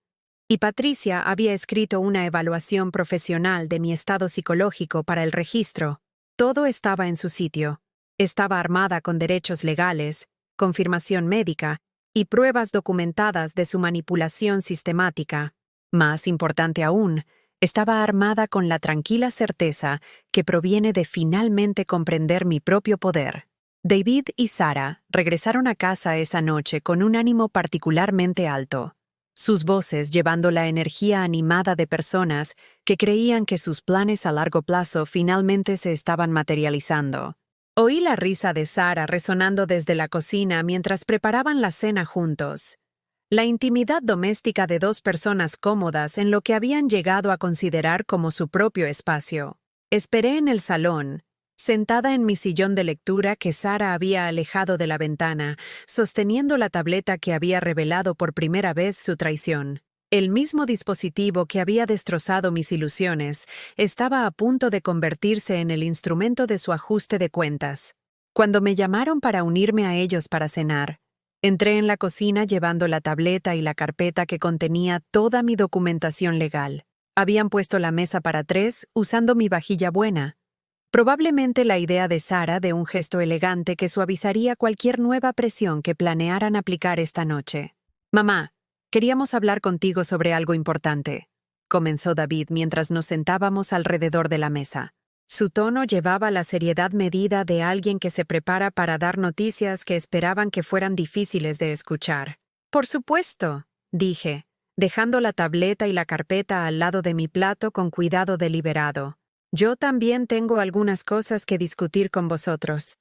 y Patricia había escrito una evaluación profesional de mi estado psicológico para el registro. Todo estaba en su sitio. Estaba armada con derechos legales, confirmación médica y pruebas documentadas de su manipulación sistemática. Más importante aún, estaba armada con la tranquila certeza que proviene de finalmente comprender mi propio poder. David y Sarah regresaron a casa esa noche con un ánimo particularmente alto, sus voces llevando la energía animada de personas que creían que sus planes a largo plazo finalmente se estaban materializando. Oí la risa de Sarah resonando desde la cocina mientras preparaban la cena juntos. La intimidad doméstica de dos personas cómodas en lo que habían llegado a considerar como su propio espacio. Esperé en el salón, sentada en mi sillón de lectura que Sarah había alejado de la ventana, sosteniendo la tableta que había revelado por primera vez su traición. El mismo dispositivo que había destrozado mis ilusiones estaba a punto de convertirse en el instrumento de su ajuste de cuentas. Cuando me llamaron para unirme a ellos para cenar, entré en la cocina llevando la tableta y la carpeta que contenía toda mi documentación legal. Habían puesto la mesa para 3 usando mi vajilla buena. Probablemente la idea de Sarah de un gesto elegante que suavizaría cualquier nueva presión que planearan aplicar esta noche. «Mamá, queríamos hablar contigo sobre algo importante», comenzó David mientras nos sentábamos alrededor de la mesa. Su tono llevaba la seriedad medida de alguien que se prepara para dar noticias que esperaban que fueran difíciles de escuchar. «Por supuesto», dije, dejando la tableta y la carpeta al lado de mi plato con cuidado deliberado. «Yo también tengo algunas cosas que discutir con vosotros».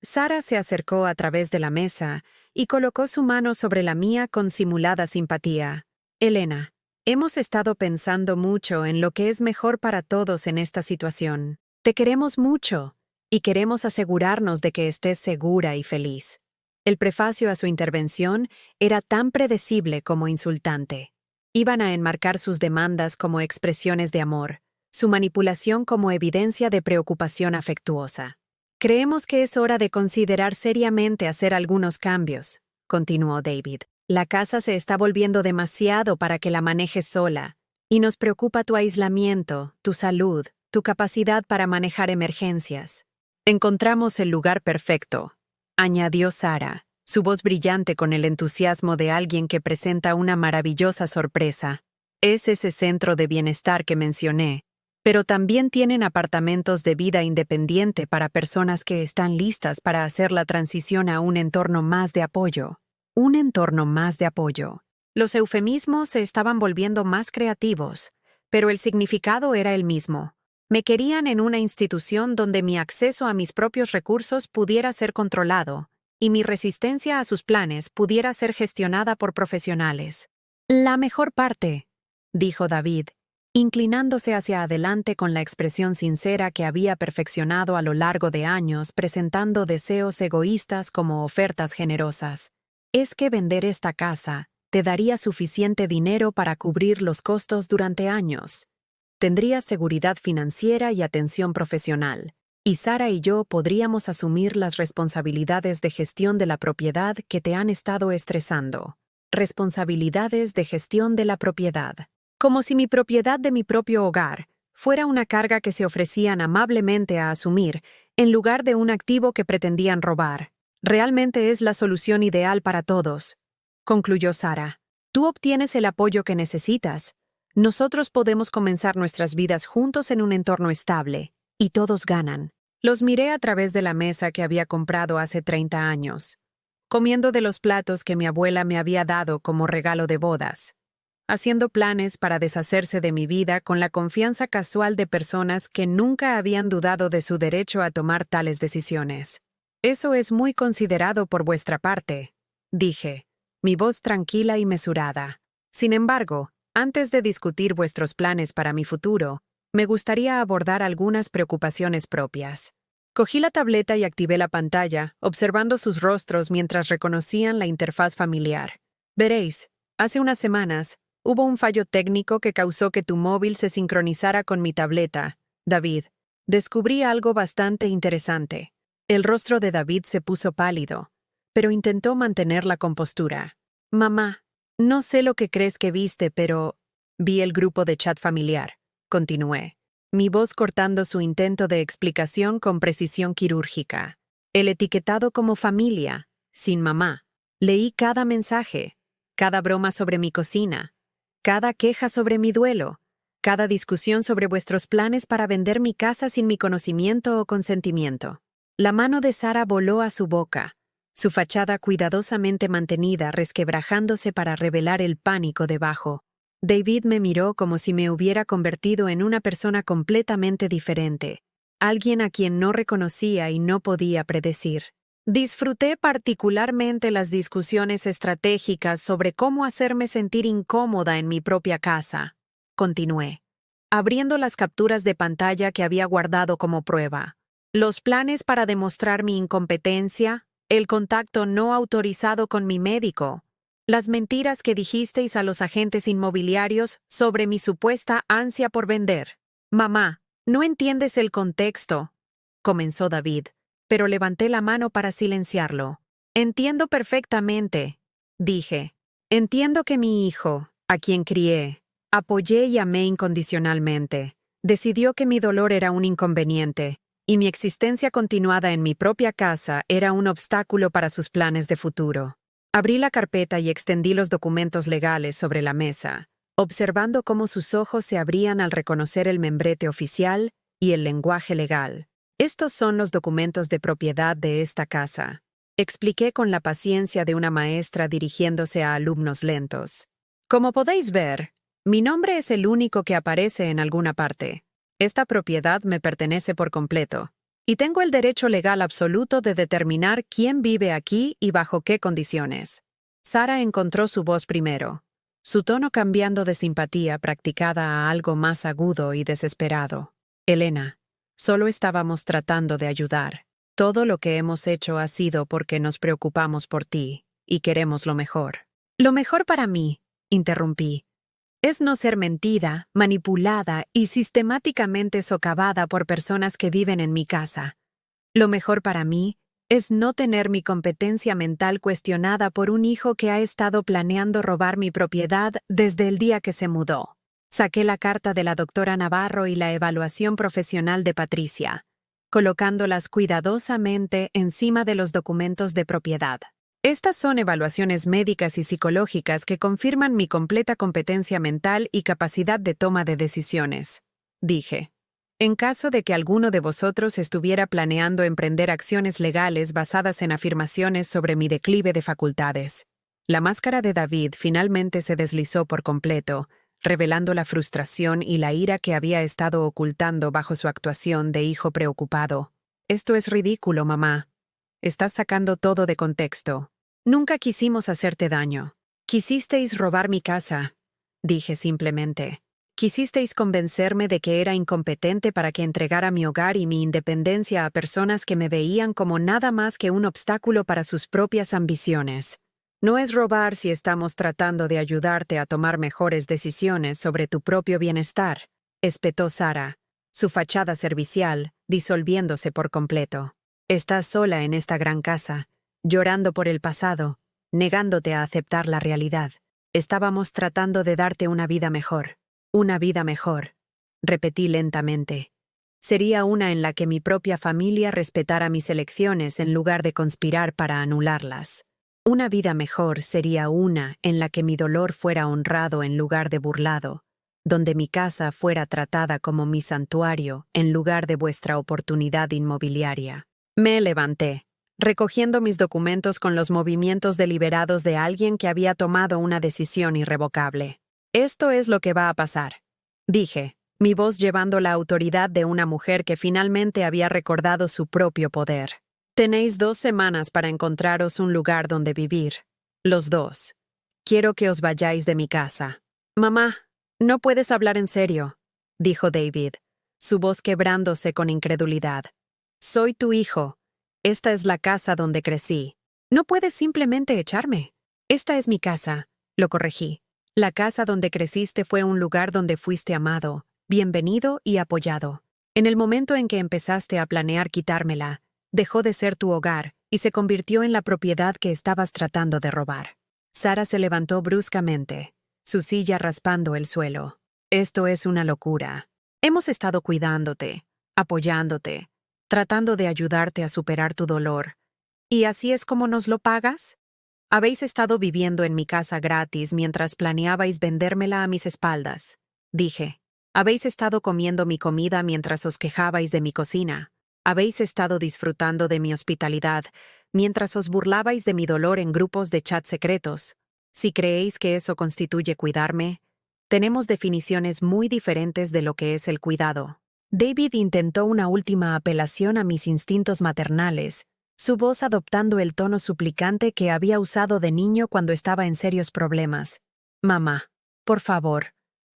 Sarah se acercó a través de la mesa y colocó su mano sobre la mía con simulada simpatía. «Elena, hemos estado pensando mucho en lo que es mejor para todos en esta situación. Te queremos mucho y queremos asegurarnos de que estés segura y feliz». El prefacio a su intervención era tan predecible como insultante. Iban a enmarcar sus demandas como expresiones de amor, su manipulación como evidencia de preocupación afectuosa. «Creemos que es hora de considerar seriamente hacer algunos cambios», continuó David. «La casa se está volviendo demasiado para que la manejes sola, y nos preocupa tu aislamiento, tu salud, tu capacidad para manejar emergencias». «Encontramos el lugar perfecto», añadió Sarah, su voz brillante con el entusiasmo de alguien que presenta una maravillosa sorpresa. «Es ese centro de bienestar que mencioné, pero también tienen apartamentos de vida independiente para personas que están listas para hacer la transición a un entorno más de apoyo. Un entorno más de apoyo». Los eufemismos se estaban volviendo más creativos, pero el significado era el mismo. Me querían en una institución donde mi acceso a mis propios recursos pudiera ser controlado y mi resistencia a sus planes pudiera ser gestionada por profesionales. «La mejor parte», dijo David, inclinándose hacia adelante con la expresión sincera que había perfeccionado a lo largo de años, presentando deseos egoístas como ofertas generosas. «Es que vender esta casa te daría suficiente dinero para cubrir los costos durante años. Tendrías seguridad financiera y atención profesional, y Sarah y yo podríamos asumir las responsabilidades de gestión de la propiedad que te han estado estresando». Responsabilidades de gestión de la propiedad. como si mi propiedad de mi propio hogar fuera una carga que se ofrecían amablemente a asumir, en lugar de un activo que pretendían robar. Realmente es la solución ideal para todos, concluyó Sara. Tú obtienes el apoyo que necesitas. Nosotros podemos comenzar nuestras vidas juntos en un entorno estable, y todos ganan. Los miré a través de la mesa que había comprado hace 30 años, comiendo de los platos que mi abuela me había dado como regalo de bodas, haciendo planes para deshacerse de mi vida con la confianza casual de personas que nunca habían dudado de su derecho a tomar tales decisiones. Eso es muy considerado por vuestra parte, dije, mi voz tranquila y mesurada. Sin embargo, antes de discutir vuestros planes para mi futuro, me gustaría abordar algunas preocupaciones propias. Cogí la tableta y activé la pantalla, observando sus rostros mientras reconocían la interfaz familiar. Veréis, hace unas semanas, hubo un fallo técnico que causó que tu móvil se sincronizara con mi tableta, David. Descubrí algo bastante interesante. El rostro de David se puso pálido, pero intentó mantener la compostura. Mamá, no sé lo que crees que viste, pero vi el grupo de chat familiar. Continué, mi voz cortando su intento de explicación con precisión quirúrgica. El etiquetado como familia, sin mamá. Leí cada mensaje, cada broma sobre mi cocina, cada queja sobre mi duelo, cada discusión sobre vuestros planes para vender mi casa sin mi conocimiento o consentimiento. La mano de Sara voló a su boca, su fachada cuidadosamente mantenida resquebrajándose para revelar el pánico debajo. David me miró como si me hubiera convertido en una persona completamente diferente, alguien a quien no reconocía y no podía predecir. Disfruté particularmente las discusiones estratégicas sobre cómo hacerme sentir incómoda en mi propia casa. Continué, abriendo las capturas de pantalla que había guardado como prueba. Los planes para demostrar mi incompetencia, el contacto no autorizado con mi médico, las mentiras que dijisteis a los agentes inmobiliarios sobre mi supuesta ansia por vender. Mamá, no entiendes el contexto, comenzó David, pero levanté la mano para silenciarlo. Entiendo perfectamente, dije. Entiendo que mi hijo, a quien crié, apoyé y amé incondicionalmente, decidió que mi dolor era un inconveniente, y mi existencia continuada en mi propia casa era un obstáculo para sus planes de futuro. Abrí la carpeta y extendí los documentos legales sobre la mesa, observando cómo sus ojos se abrían al reconocer el membrete oficial y el lenguaje legal. Estos son los documentos de propiedad de esta casa, expliqué con la paciencia de una maestra dirigiéndose a alumnos lentos. Como podéis ver, mi nombre es el único que aparece en alguna parte. Esta propiedad me pertenece por completo, y tengo el derecho legal absoluto de determinar quién vive aquí y bajo qué condiciones. Sara encontró su voz primero, su tono cambiando de simpatía practicada a algo más agudo y desesperado. Elena, solo estábamos tratando de ayudar. Todo lo que hemos hecho ha sido porque nos preocupamos por ti y queremos lo mejor. Lo mejor para mí, interrumpí, es no ser mentida, manipulada y sistemáticamente socavada por personas que viven en mi casa. Lo mejor para mí es no tener mi competencia mental cuestionada por un hijo que ha estado planeando robar mi propiedad desde el día que se mudó. Saqué la carta de la doctora Navarro y la evaluación profesional de Patricia, colocándolas cuidadosamente encima de los documentos de propiedad. Estas son evaluaciones médicas y psicológicas que confirman mi completa competencia mental y capacidad de toma de decisiones, dije. En caso de que alguno de vosotros estuviera planeando emprender acciones legales basadas en afirmaciones sobre mi declive de facultades. La máscara de David finalmente se deslizó por completo, revelando la frustración y la ira que había estado ocultando bajo su actuación de hijo preocupado. Esto es ridículo, mamá. Estás sacando todo de contexto. Nunca quisimos hacerte daño. Quisisteis robar mi casa, dije simplemente. Quisisteis convencerme de que era incompetente para que entregara mi hogar y mi independencia a personas que me veían como nada más que un obstáculo para sus propias ambiciones. No es robar si estamos tratando de ayudarte a tomar mejores decisiones sobre tu propio bienestar, espetó Sara, su fachada servicial disolviéndose por completo. Estás sola en esta gran casa, llorando por el pasado, negándote a aceptar la realidad. Estábamos tratando de darte una vida mejor. Una vida mejor, repetí lentamente. Sería una en la que mi propia familia respetara mis elecciones en lugar de conspirar para anularlas. Una vida mejor sería una en la que mi dolor fuera honrado en lugar de burlado, donde mi casa fuera tratada como mi santuario en lugar de vuestra oportunidad inmobiliaria. Me levanté, recogiendo mis documentos con los movimientos deliberados de alguien que había tomado una decisión irrevocable. Esto es lo que va a pasar, dije, mi voz llevando la autoridad de una mujer que finalmente había recordado su propio poder. Tenéis 2 semanas para encontraros un lugar donde vivir. Los dos. Quiero que os vayáis de mi casa. Mamá, no puedes hablar en serio, dijo David, su voz quebrándose con incredulidad. Soy tu hijo. Esta es la casa donde crecí. No puedes simplemente echarme. Esta es mi casa, lo corregí. La casa donde creciste fue un lugar donde fuiste amado, bienvenido y apoyado. En el momento en que empezaste a planear quitármela, dejó de ser tu hogar y se convirtió en la propiedad que estabas tratando de robar. Sara se levantó bruscamente, su silla raspando el suelo. Esto es una locura. Hemos estado cuidándote, apoyándote, tratando de ayudarte a superar tu dolor. ¿Y así es como nos lo pagas? Habéis estado viviendo en mi casa gratis mientras planeabais vendérmela a mis espaldas, dije. Habéis estado comiendo mi comida mientras os quejabais de mi cocina. Habéis estado disfrutando de mi hospitalidad mientras os burlabais de mi dolor en grupos de chat secretos. Si creéis que eso constituye cuidarme, tenemos definiciones muy diferentes de lo que es el cuidado. David intentó una última apelación a mis instintos maternales, su voz adoptando el tono suplicante que había usado de niño cuando estaba en serios problemas. Mamá, por favor,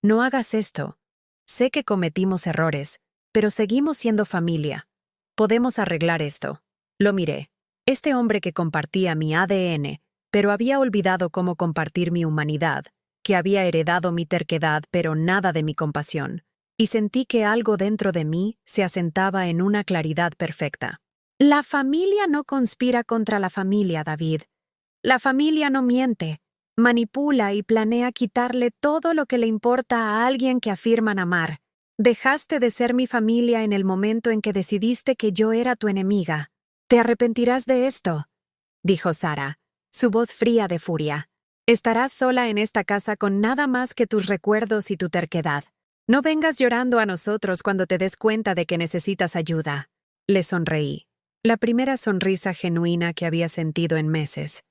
no hagas esto. Sé que cometimos errores, pero seguimos siendo familia. Podemos arreglar esto. Lo miré. Este hombre que compartía mi ADN, pero había olvidado cómo compartir mi humanidad, que había heredado mi terquedad pero nada de mi compasión, y sentí que algo dentro de mí se asentaba en una claridad perfecta. La familia no conspira contra la familia, David. La familia no miente, manipula y planea quitarle todo lo que le importa a alguien que afirman amar. Dejaste de ser mi familia en el momento en que decidiste que yo era tu enemiga. ¿Te arrepentirás de esto?, dijo Sara, su voz fría de furia. Estarás sola en esta casa con nada más que tus recuerdos y tu terquedad. No vengas llorando a nosotros cuando te des cuenta de que necesitas ayuda. Le sonreí, la primera sonrisa genuina que había sentido en meses,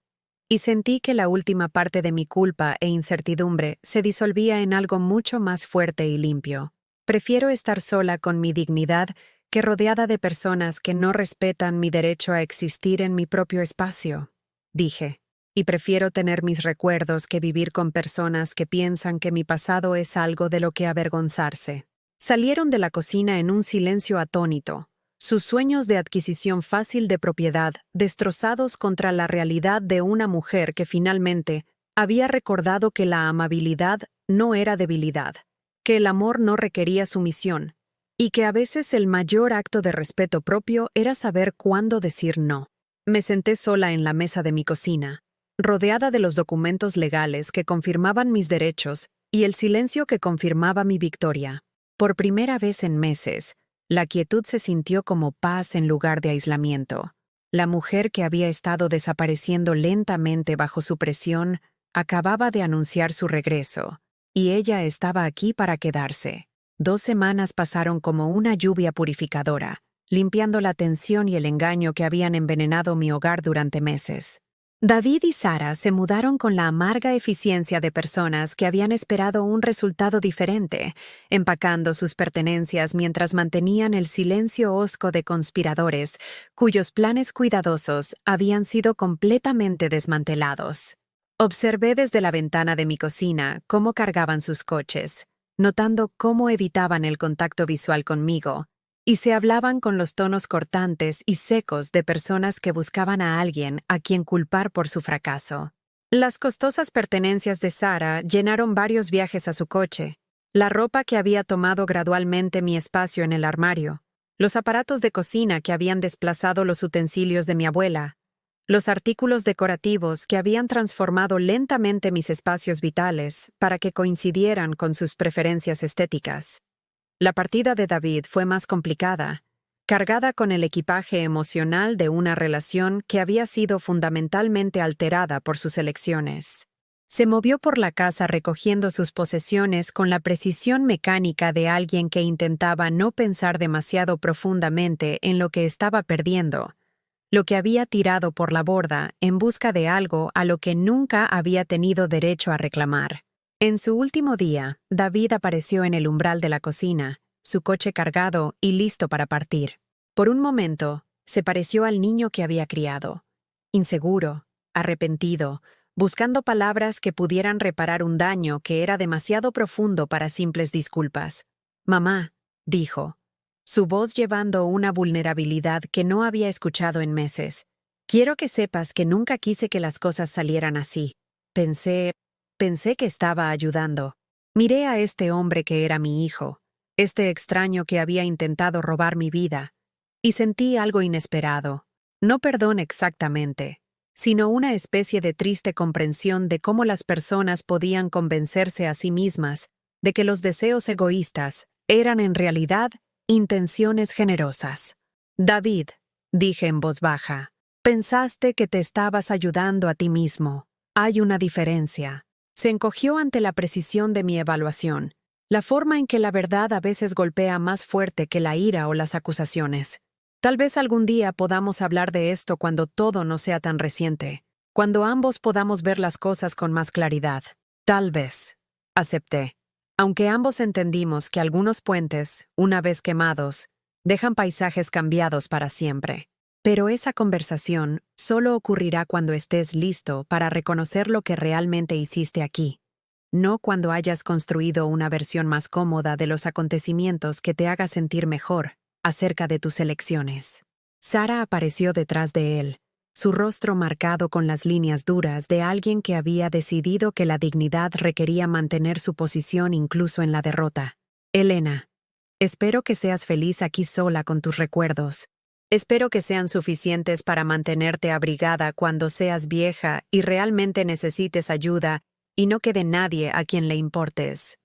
y sentí que la última parte de mi culpa e incertidumbre se disolvía en algo mucho más fuerte y limpio. Prefiero estar sola con mi dignidad que rodeada de personas que no respetan mi derecho a existir en mi propio espacio, dije. Y prefiero tener mis recuerdos que vivir con personas que piensan que mi pasado es algo de lo que avergonzarse. Salieron de la cocina en un silencio atónito, sus sueños de adquisición fácil de propiedad destrozados contra la realidad de una mujer que finalmente había recordado que la amabilidad no era debilidad, que el amor no requería sumisión, y que a veces el mayor acto de respeto propio era saber cuándo decir no. Me senté sola en la mesa de mi cocina, rodeada de los documentos legales que confirmaban mis derechos y el silencio que confirmaba mi victoria. Por primera vez en meses, la quietud se sintió como paz en lugar de aislamiento. La mujer que había estado desapareciendo lentamente bajo su presión acababa de anunciar su regreso, y ella estaba aquí para quedarse. 2 semanas pasaron como una lluvia purificadora, limpiando la tensión y el engaño que habían envenenado mi hogar durante meses. David y Sara se mudaron con la amarga eficiencia de personas que habían esperado un resultado diferente, empacando sus pertenencias mientras mantenían el silencio hosco de conspiradores, cuyos planes cuidadosos habían sido completamente desmantelados. Observé desde la ventana de mi cocina cómo cargaban sus coches, notando cómo evitaban el contacto visual conmigo, y se hablaban con los tonos cortantes y secos de personas que buscaban a alguien a quien culpar por su fracaso. Las costosas pertenencias de Sara llenaron varios viajes a su coche, la ropa que había tomado gradualmente mi espacio en el armario, los aparatos de cocina que habían desplazado los utensilios de mi abuela, Los artículos decorativos que habían transformado lentamente mis espacios vitales para que coincidieran con sus preferencias estéticas. La partida de David fue más complicada, cargada con el equipaje emocional de una relación que había sido fundamentalmente alterada por sus elecciones. Se movió por la casa recogiendo sus posesiones con la precisión mecánica de alguien que intentaba no pensar demasiado profundamente en lo que estaba perdiendo, lo que había tirado por la borda en busca de algo a lo que nunca había tenido derecho a reclamar. En su último día, David apareció en el umbral de la cocina, su coche cargado y listo para partir. Por un momento, se pareció al niño que había criado. Inseguro, arrepentido, buscando palabras que pudieran reparar un daño que era demasiado profundo para simples disculpas. «Mamá», dijo, su voz llevando una vulnerabilidad que no había escuchado en meses. «Quiero que sepas que nunca quise que las cosas salieran así. Pensé que estaba ayudando. Miré a este hombre que era mi hijo, este extraño que había intentado robar mi vida, y sentí algo inesperado. No perdón exactamente, sino una especie de triste comprensión de cómo las personas podían convencerse a sí mismas de que los deseos egoístas eran en realidad intenciones generosas. «David», dije en voz baja, «pensaste que te estabas ayudando a ti mismo. Hay una diferencia». Se encogió ante la precisión de mi evaluación, la forma en que la verdad a veces golpea más fuerte que la ira o las acusaciones. Tal vez algún día podamos hablar de esto cuando todo no sea tan reciente, cuando ambos podamos ver las cosas con más claridad. Tal vez, acepté. Aunque ambos entendimos que algunos puentes, una vez quemados, dejan paisajes cambiados para siempre. Pero esa conversación solo ocurrirá cuando estés listo para reconocer lo que realmente hiciste aquí, no cuando hayas construido una versión más cómoda de los acontecimientos que te haga sentir mejor acerca de tus elecciones. Sara apareció detrás de él, su rostro marcado con las líneas duras de alguien que había decidido que la dignidad requería mantener su posición incluso en la derrota. «Elena, espero que seas feliz aquí sola con tus recuerdos. Espero que sean suficientes para mantenerte abrigada cuando seas vieja y realmente necesites ayuda y no quede nadie a quien le importes».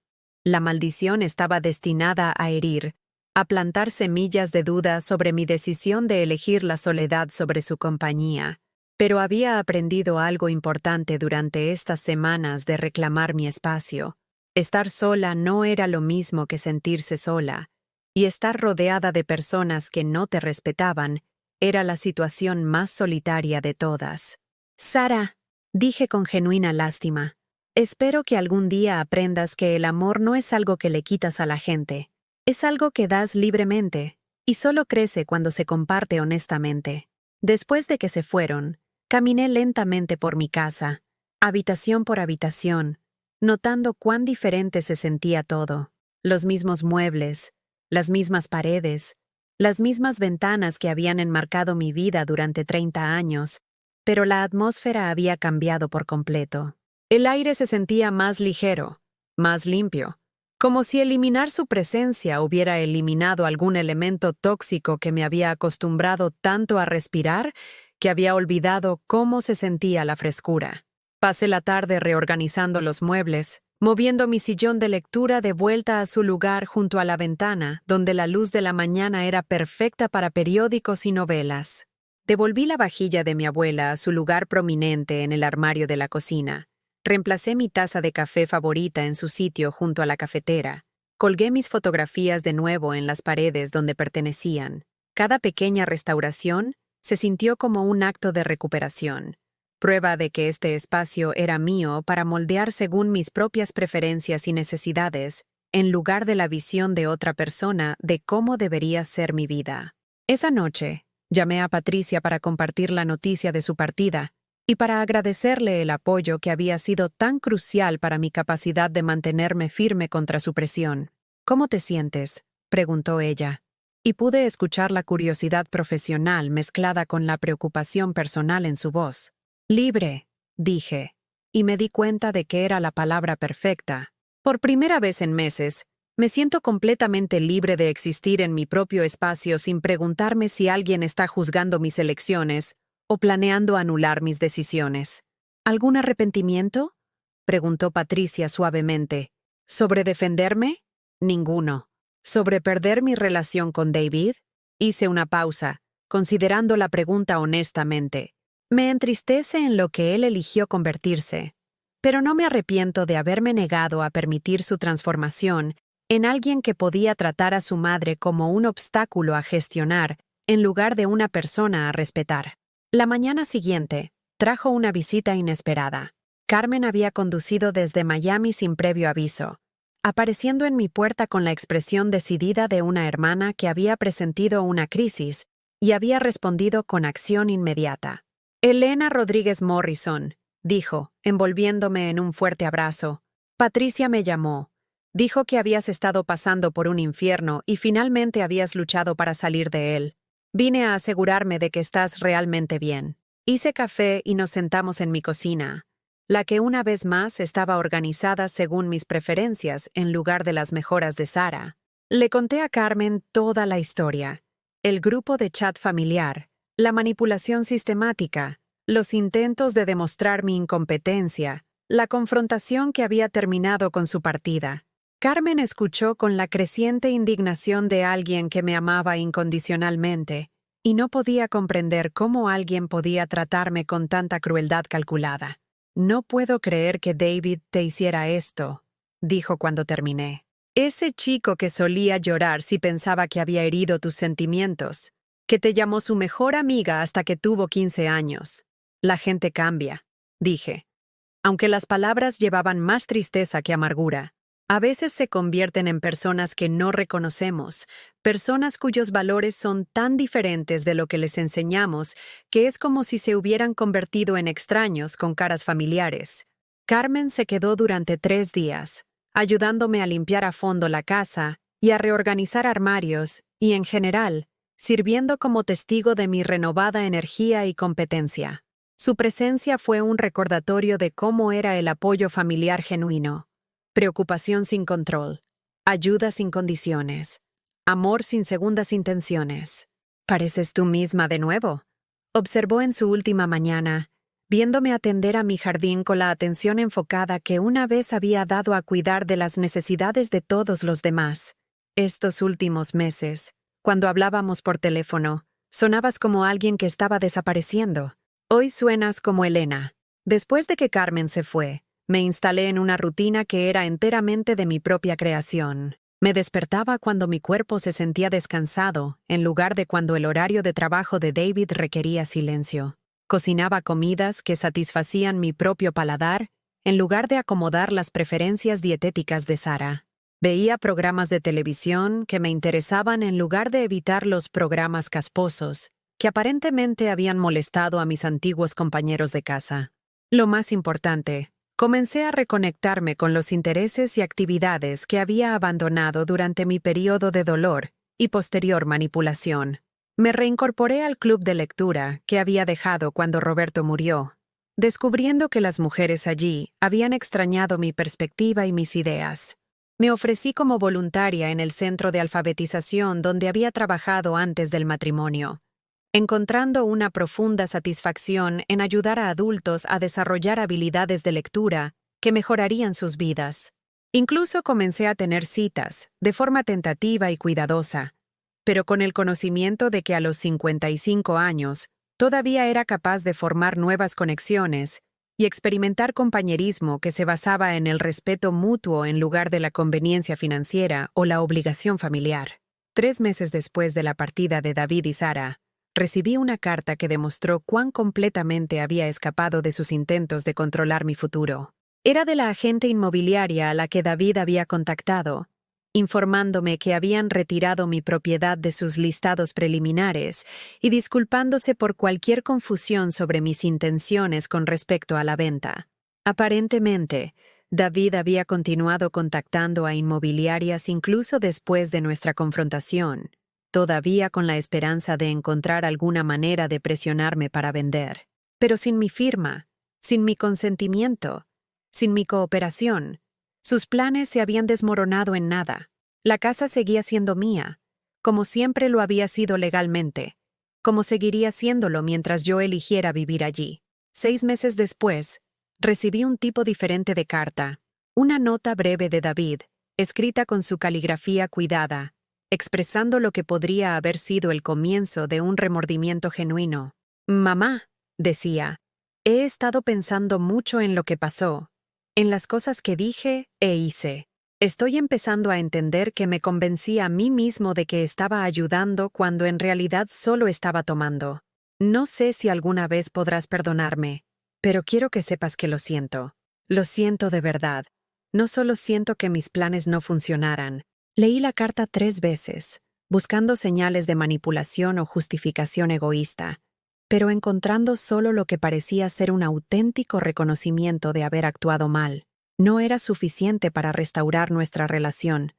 La maldición estaba destinada a herir, a plantar semillas de duda sobre mi decisión de elegir la soledad sobre su compañía. Pero había aprendido algo importante durante estas semanas de reclamar mi espacio. Estar sola no era lo mismo que sentirse sola, y estar rodeada de personas que no te respetaban era la situación más solitaria de todas. «Sara», dije con genuina lástima, «espero que algún día aprendas que el amor no es algo que le quitas a la gente. Es algo que das libremente, y solo crece cuando se comparte honestamente». Después de que se fueron, caminé lentamente por mi casa, habitación por habitación, notando cuán diferente se sentía todo. Los mismos muebles, las mismas paredes, las mismas ventanas que habían enmarcado mi vida durante 30 años, pero la atmósfera había cambiado por completo. El aire se sentía más ligero, más limpio, como si eliminar su presencia hubiera eliminado algún elemento tóxico que me había acostumbrado tanto a respirar que había olvidado cómo se sentía la frescura. Pasé la tarde reorganizando los muebles, moviendo mi sillón de lectura de vuelta a su lugar junto a la ventana, donde la luz de la mañana era perfecta para periódicos y novelas. Devolví la vajilla de mi abuela a su lugar prominente en el armario de la cocina. Reemplacé mi taza de café favorita en su sitio junto a la cafetera. Colgué mis fotografías de nuevo en las paredes donde pertenecían. Cada pequeña restauración se sintió como un acto de recuperación, prueba de que este espacio era mío para moldear según mis propias preferencias y necesidades, en lugar de la visión de otra persona de cómo debería ser mi vida. Esa noche, llamé a Patricia para compartir la noticia de su partida y para agradecerle el apoyo que había sido tan crucial para mi capacidad de mantenerme firme contra su presión. «¿Cómo te sientes?», preguntó ella, y pude escuchar la curiosidad profesional mezclada con la preocupación personal en su voz. «Libre», dije, y me di cuenta de que era la palabra perfecta. Por primera vez en meses, me siento completamente libre de existir en mi propio espacio sin preguntarme si alguien está juzgando mis elecciones o planeando anular mis decisiones. ¿Algún arrepentimiento? Preguntó Patricia suavemente. ¿Sobre defenderme? Ninguno. ¿Sobre perder mi relación con David? Hice una pausa, considerando la pregunta honestamente. Me entristece en lo que él eligió convertirse, pero no me arrepiento de haberme negado a permitir su transformación en alguien que podía tratar a su madre como un obstáculo a gestionar en lugar de una persona a respetar. La mañana siguiente, trajo una visita inesperada. Carmen había conducido desde Miami sin previo aviso, apareciendo en mi puerta con la expresión decidida de una hermana que había presentido una crisis y había respondido con acción inmediata. Elena Rodríguez Morrison, dijo, envolviéndome en un fuerte abrazo. Patricia me llamó. Dijo que habías estado pasando por un infierno y finalmente habías luchado para salir de él. Vine a asegurarme de que estás realmente bien. Hice café y nos sentamos en mi cocina, la que una vez más estaba organizada según mis preferencias en lugar de las mejoras de Sara. Le conté a Carmen toda la historia, el grupo de chat familiar, la manipulación sistemática, los intentos de demostrar mi incompetencia, la confrontación que había terminado con su partida. Carmen escuchó con la creciente indignación de alguien que me amaba incondicionalmente, y no podía comprender cómo alguien podía tratarme con tanta crueldad calculada. No puedo creer que David te hiciera esto, dijo cuando terminé. Ese chico que solía llorar si pensaba que había herido tus sentimientos, que te llamó su mejor amiga hasta que tuvo 15 años. La gente cambia, dije. Aunque las palabras llevaban más tristeza que amargura, a veces se convierten en personas que no reconocemos, personas cuyos valores son tan diferentes de lo que les enseñamos que es como si se hubieran convertido en extraños con caras familiares. Carmen se quedó durante 3 días, ayudándome a limpiar a fondo la casa y a reorganizar armarios y, en general, sirviendo como testigo de mi renovada energía y competencia. Su presencia fue un recordatorio de cómo era el apoyo familiar genuino. Preocupación sin control, ayuda sin condiciones, amor sin segundas intenciones. «¿Pareces tú misma de nuevo?», observó en su última mañana, viéndome atender a mi jardín con la atención enfocada que una vez había dado a cuidar de las necesidades de todos los demás. Estos últimos meses, cuando hablábamos por teléfono, sonabas como alguien que estaba desapareciendo. Hoy suenas como Elena. Después de que Carmen se fue, me instalé en una rutina que era enteramente de mi propia creación. Me despertaba cuando mi cuerpo se sentía descansado, en lugar de cuando el horario de trabajo de David requería silencio. Cocinaba comidas que satisfacían mi propio paladar, en lugar de acomodar las preferencias dietéticas de Sara. Veía programas de televisión que me interesaban en lugar de evitar los programas casposos, que aparentemente habían molestado a mis antiguos compañeros de casa. Lo más importante, comencé a reconectarme con los intereses y actividades que había abandonado durante mi periodo de dolor y posterior manipulación. Me reincorporé al club de lectura que había dejado cuando Roberto murió, descubriendo que las mujeres allí habían extrañado mi perspectiva y mis ideas. Me ofrecí como voluntaria en el centro de alfabetización donde había trabajado antes del matrimonio, encontrando una profunda satisfacción en ayudar a adultos a desarrollar habilidades de lectura que mejorarían sus vidas. Incluso comencé a tener citas, de forma tentativa y cuidadosa, pero con el conocimiento de que a los 55 años todavía era capaz de formar nuevas conexiones y experimentar compañerismo que se basaba en el respeto mutuo en lugar de la conveniencia financiera o la obligación familiar. 3 meses después de la partida de David y Sara, recibí una carta que demostró cuán completamente había escapado de sus intentos de controlar mi futuro. Era de la agente inmobiliaria a la que David había contactado, informándome que habían retirado mi propiedad de sus listados preliminares y disculpándose por cualquier confusión sobre mis intenciones con respecto a la venta. Aparentemente, David había continuado contactando a inmobiliarias incluso después de nuestra confrontación, todavía con la esperanza de encontrar alguna manera de presionarme para vender. Pero sin mi firma, sin mi consentimiento, sin mi cooperación, sus planes se habían desmoronado en nada. La casa seguía siendo mía, como siempre lo había sido legalmente, como seguiría siéndolo mientras yo eligiera vivir allí. 6 meses después, recibí un tipo diferente de carta, una nota breve de David, escrita con su caligrafía cuidada, expresando lo que podría haber sido el comienzo de un remordimiento genuino. «Mamá», decía, «he estado pensando mucho en lo que pasó, en las cosas que dije e hice. Estoy empezando a entender que me convencí a mí mismo de que estaba ayudando cuando en realidad solo estaba tomando. No sé si alguna vez podrás perdonarme, pero quiero que sepas que lo siento. Lo siento de verdad. No solo siento que mis planes no funcionaran». Leí la carta 3 veces, buscando señales de manipulación o justificación egoísta, pero encontrando solo lo que parecía ser un auténtico reconocimiento de haber actuado mal. No era suficiente para restaurar nuestra relación.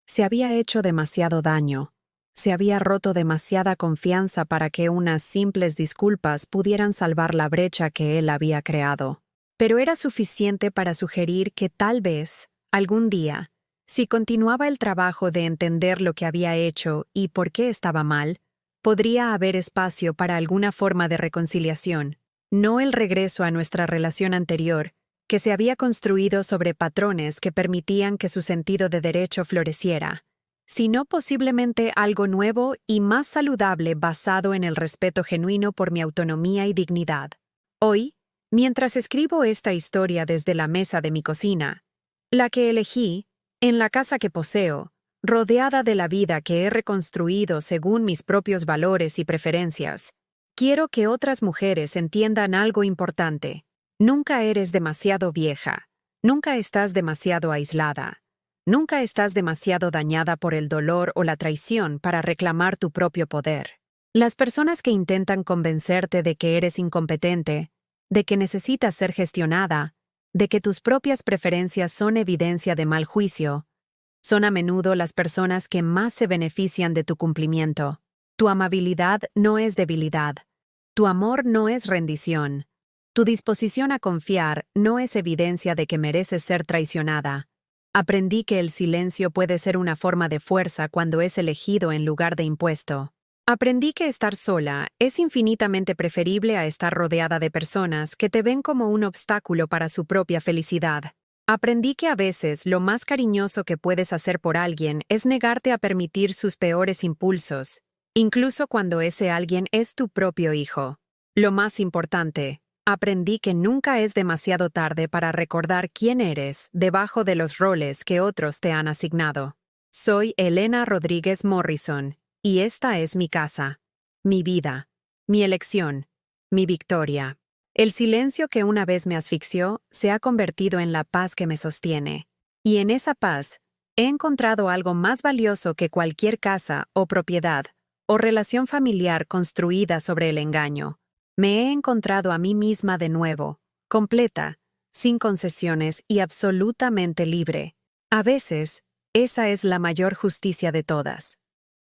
Se había hecho demasiado daño. Se había roto demasiada confianza para que unas simples disculpas pudieran salvar la brecha que él había creado. Pero era suficiente para sugerir que tal vez, algún día, si continuaba el trabajo de entender lo que había hecho y por qué estaba mal, podría haber espacio para alguna forma de reconciliación, no el regreso a nuestra relación anterior, que se había construido sobre patrones que permitían que su sentido de derecho floreciera, sino posiblemente algo nuevo y más saludable basado en el respeto genuino por mi autonomía y dignidad. Hoy, mientras escribo esta historia desde la mesa de mi cocina, la que elegí, en la casa que poseo, rodeada de la vida que he reconstruido según mis propios valores y preferencias, quiero que otras mujeres entiendan algo importante. Nunca eres demasiado vieja, nunca estás demasiado aislada, nunca estás demasiado dañada por el dolor o la traición para reclamar tu propio poder. Las personas que intentan convencerte de que eres incompetente, de que necesitas ser gestionada, de que tus propias preferencias son evidencia de mal juicio, son a menudo las personas que más se benefician de tu cumplimiento. Tu amabilidad no es debilidad. Tu amor no es rendición. Tu disposición a confiar no es evidencia de que mereces ser traicionada. Aprendí que el silencio puede ser una forma de fuerza cuando es elegido en lugar de impuesto. Aprendí que estar sola es infinitamente preferible a estar rodeada de personas que te ven como un obstáculo para su propia felicidad. Aprendí que a veces lo más cariñoso que puedes hacer por alguien es negarte a permitir sus peores impulsos, incluso cuando ese alguien es tu propio hijo. Lo más importante, aprendí que nunca es demasiado tarde para recordar quién eres debajo de los roles que otros te han asignado. Soy Elena Rodríguez Morrison, y esta es mi casa, mi vida, mi elección, mi victoria. El silencio que una vez me asfixió se ha convertido en la paz que me sostiene. Y en esa paz, he encontrado algo más valioso que cualquier casa o propiedad o relación familiar construida sobre el engaño. Me he encontrado a mí misma de nuevo, completa, sin concesiones y absolutamente libre. A veces, esa es la mayor justicia de todas.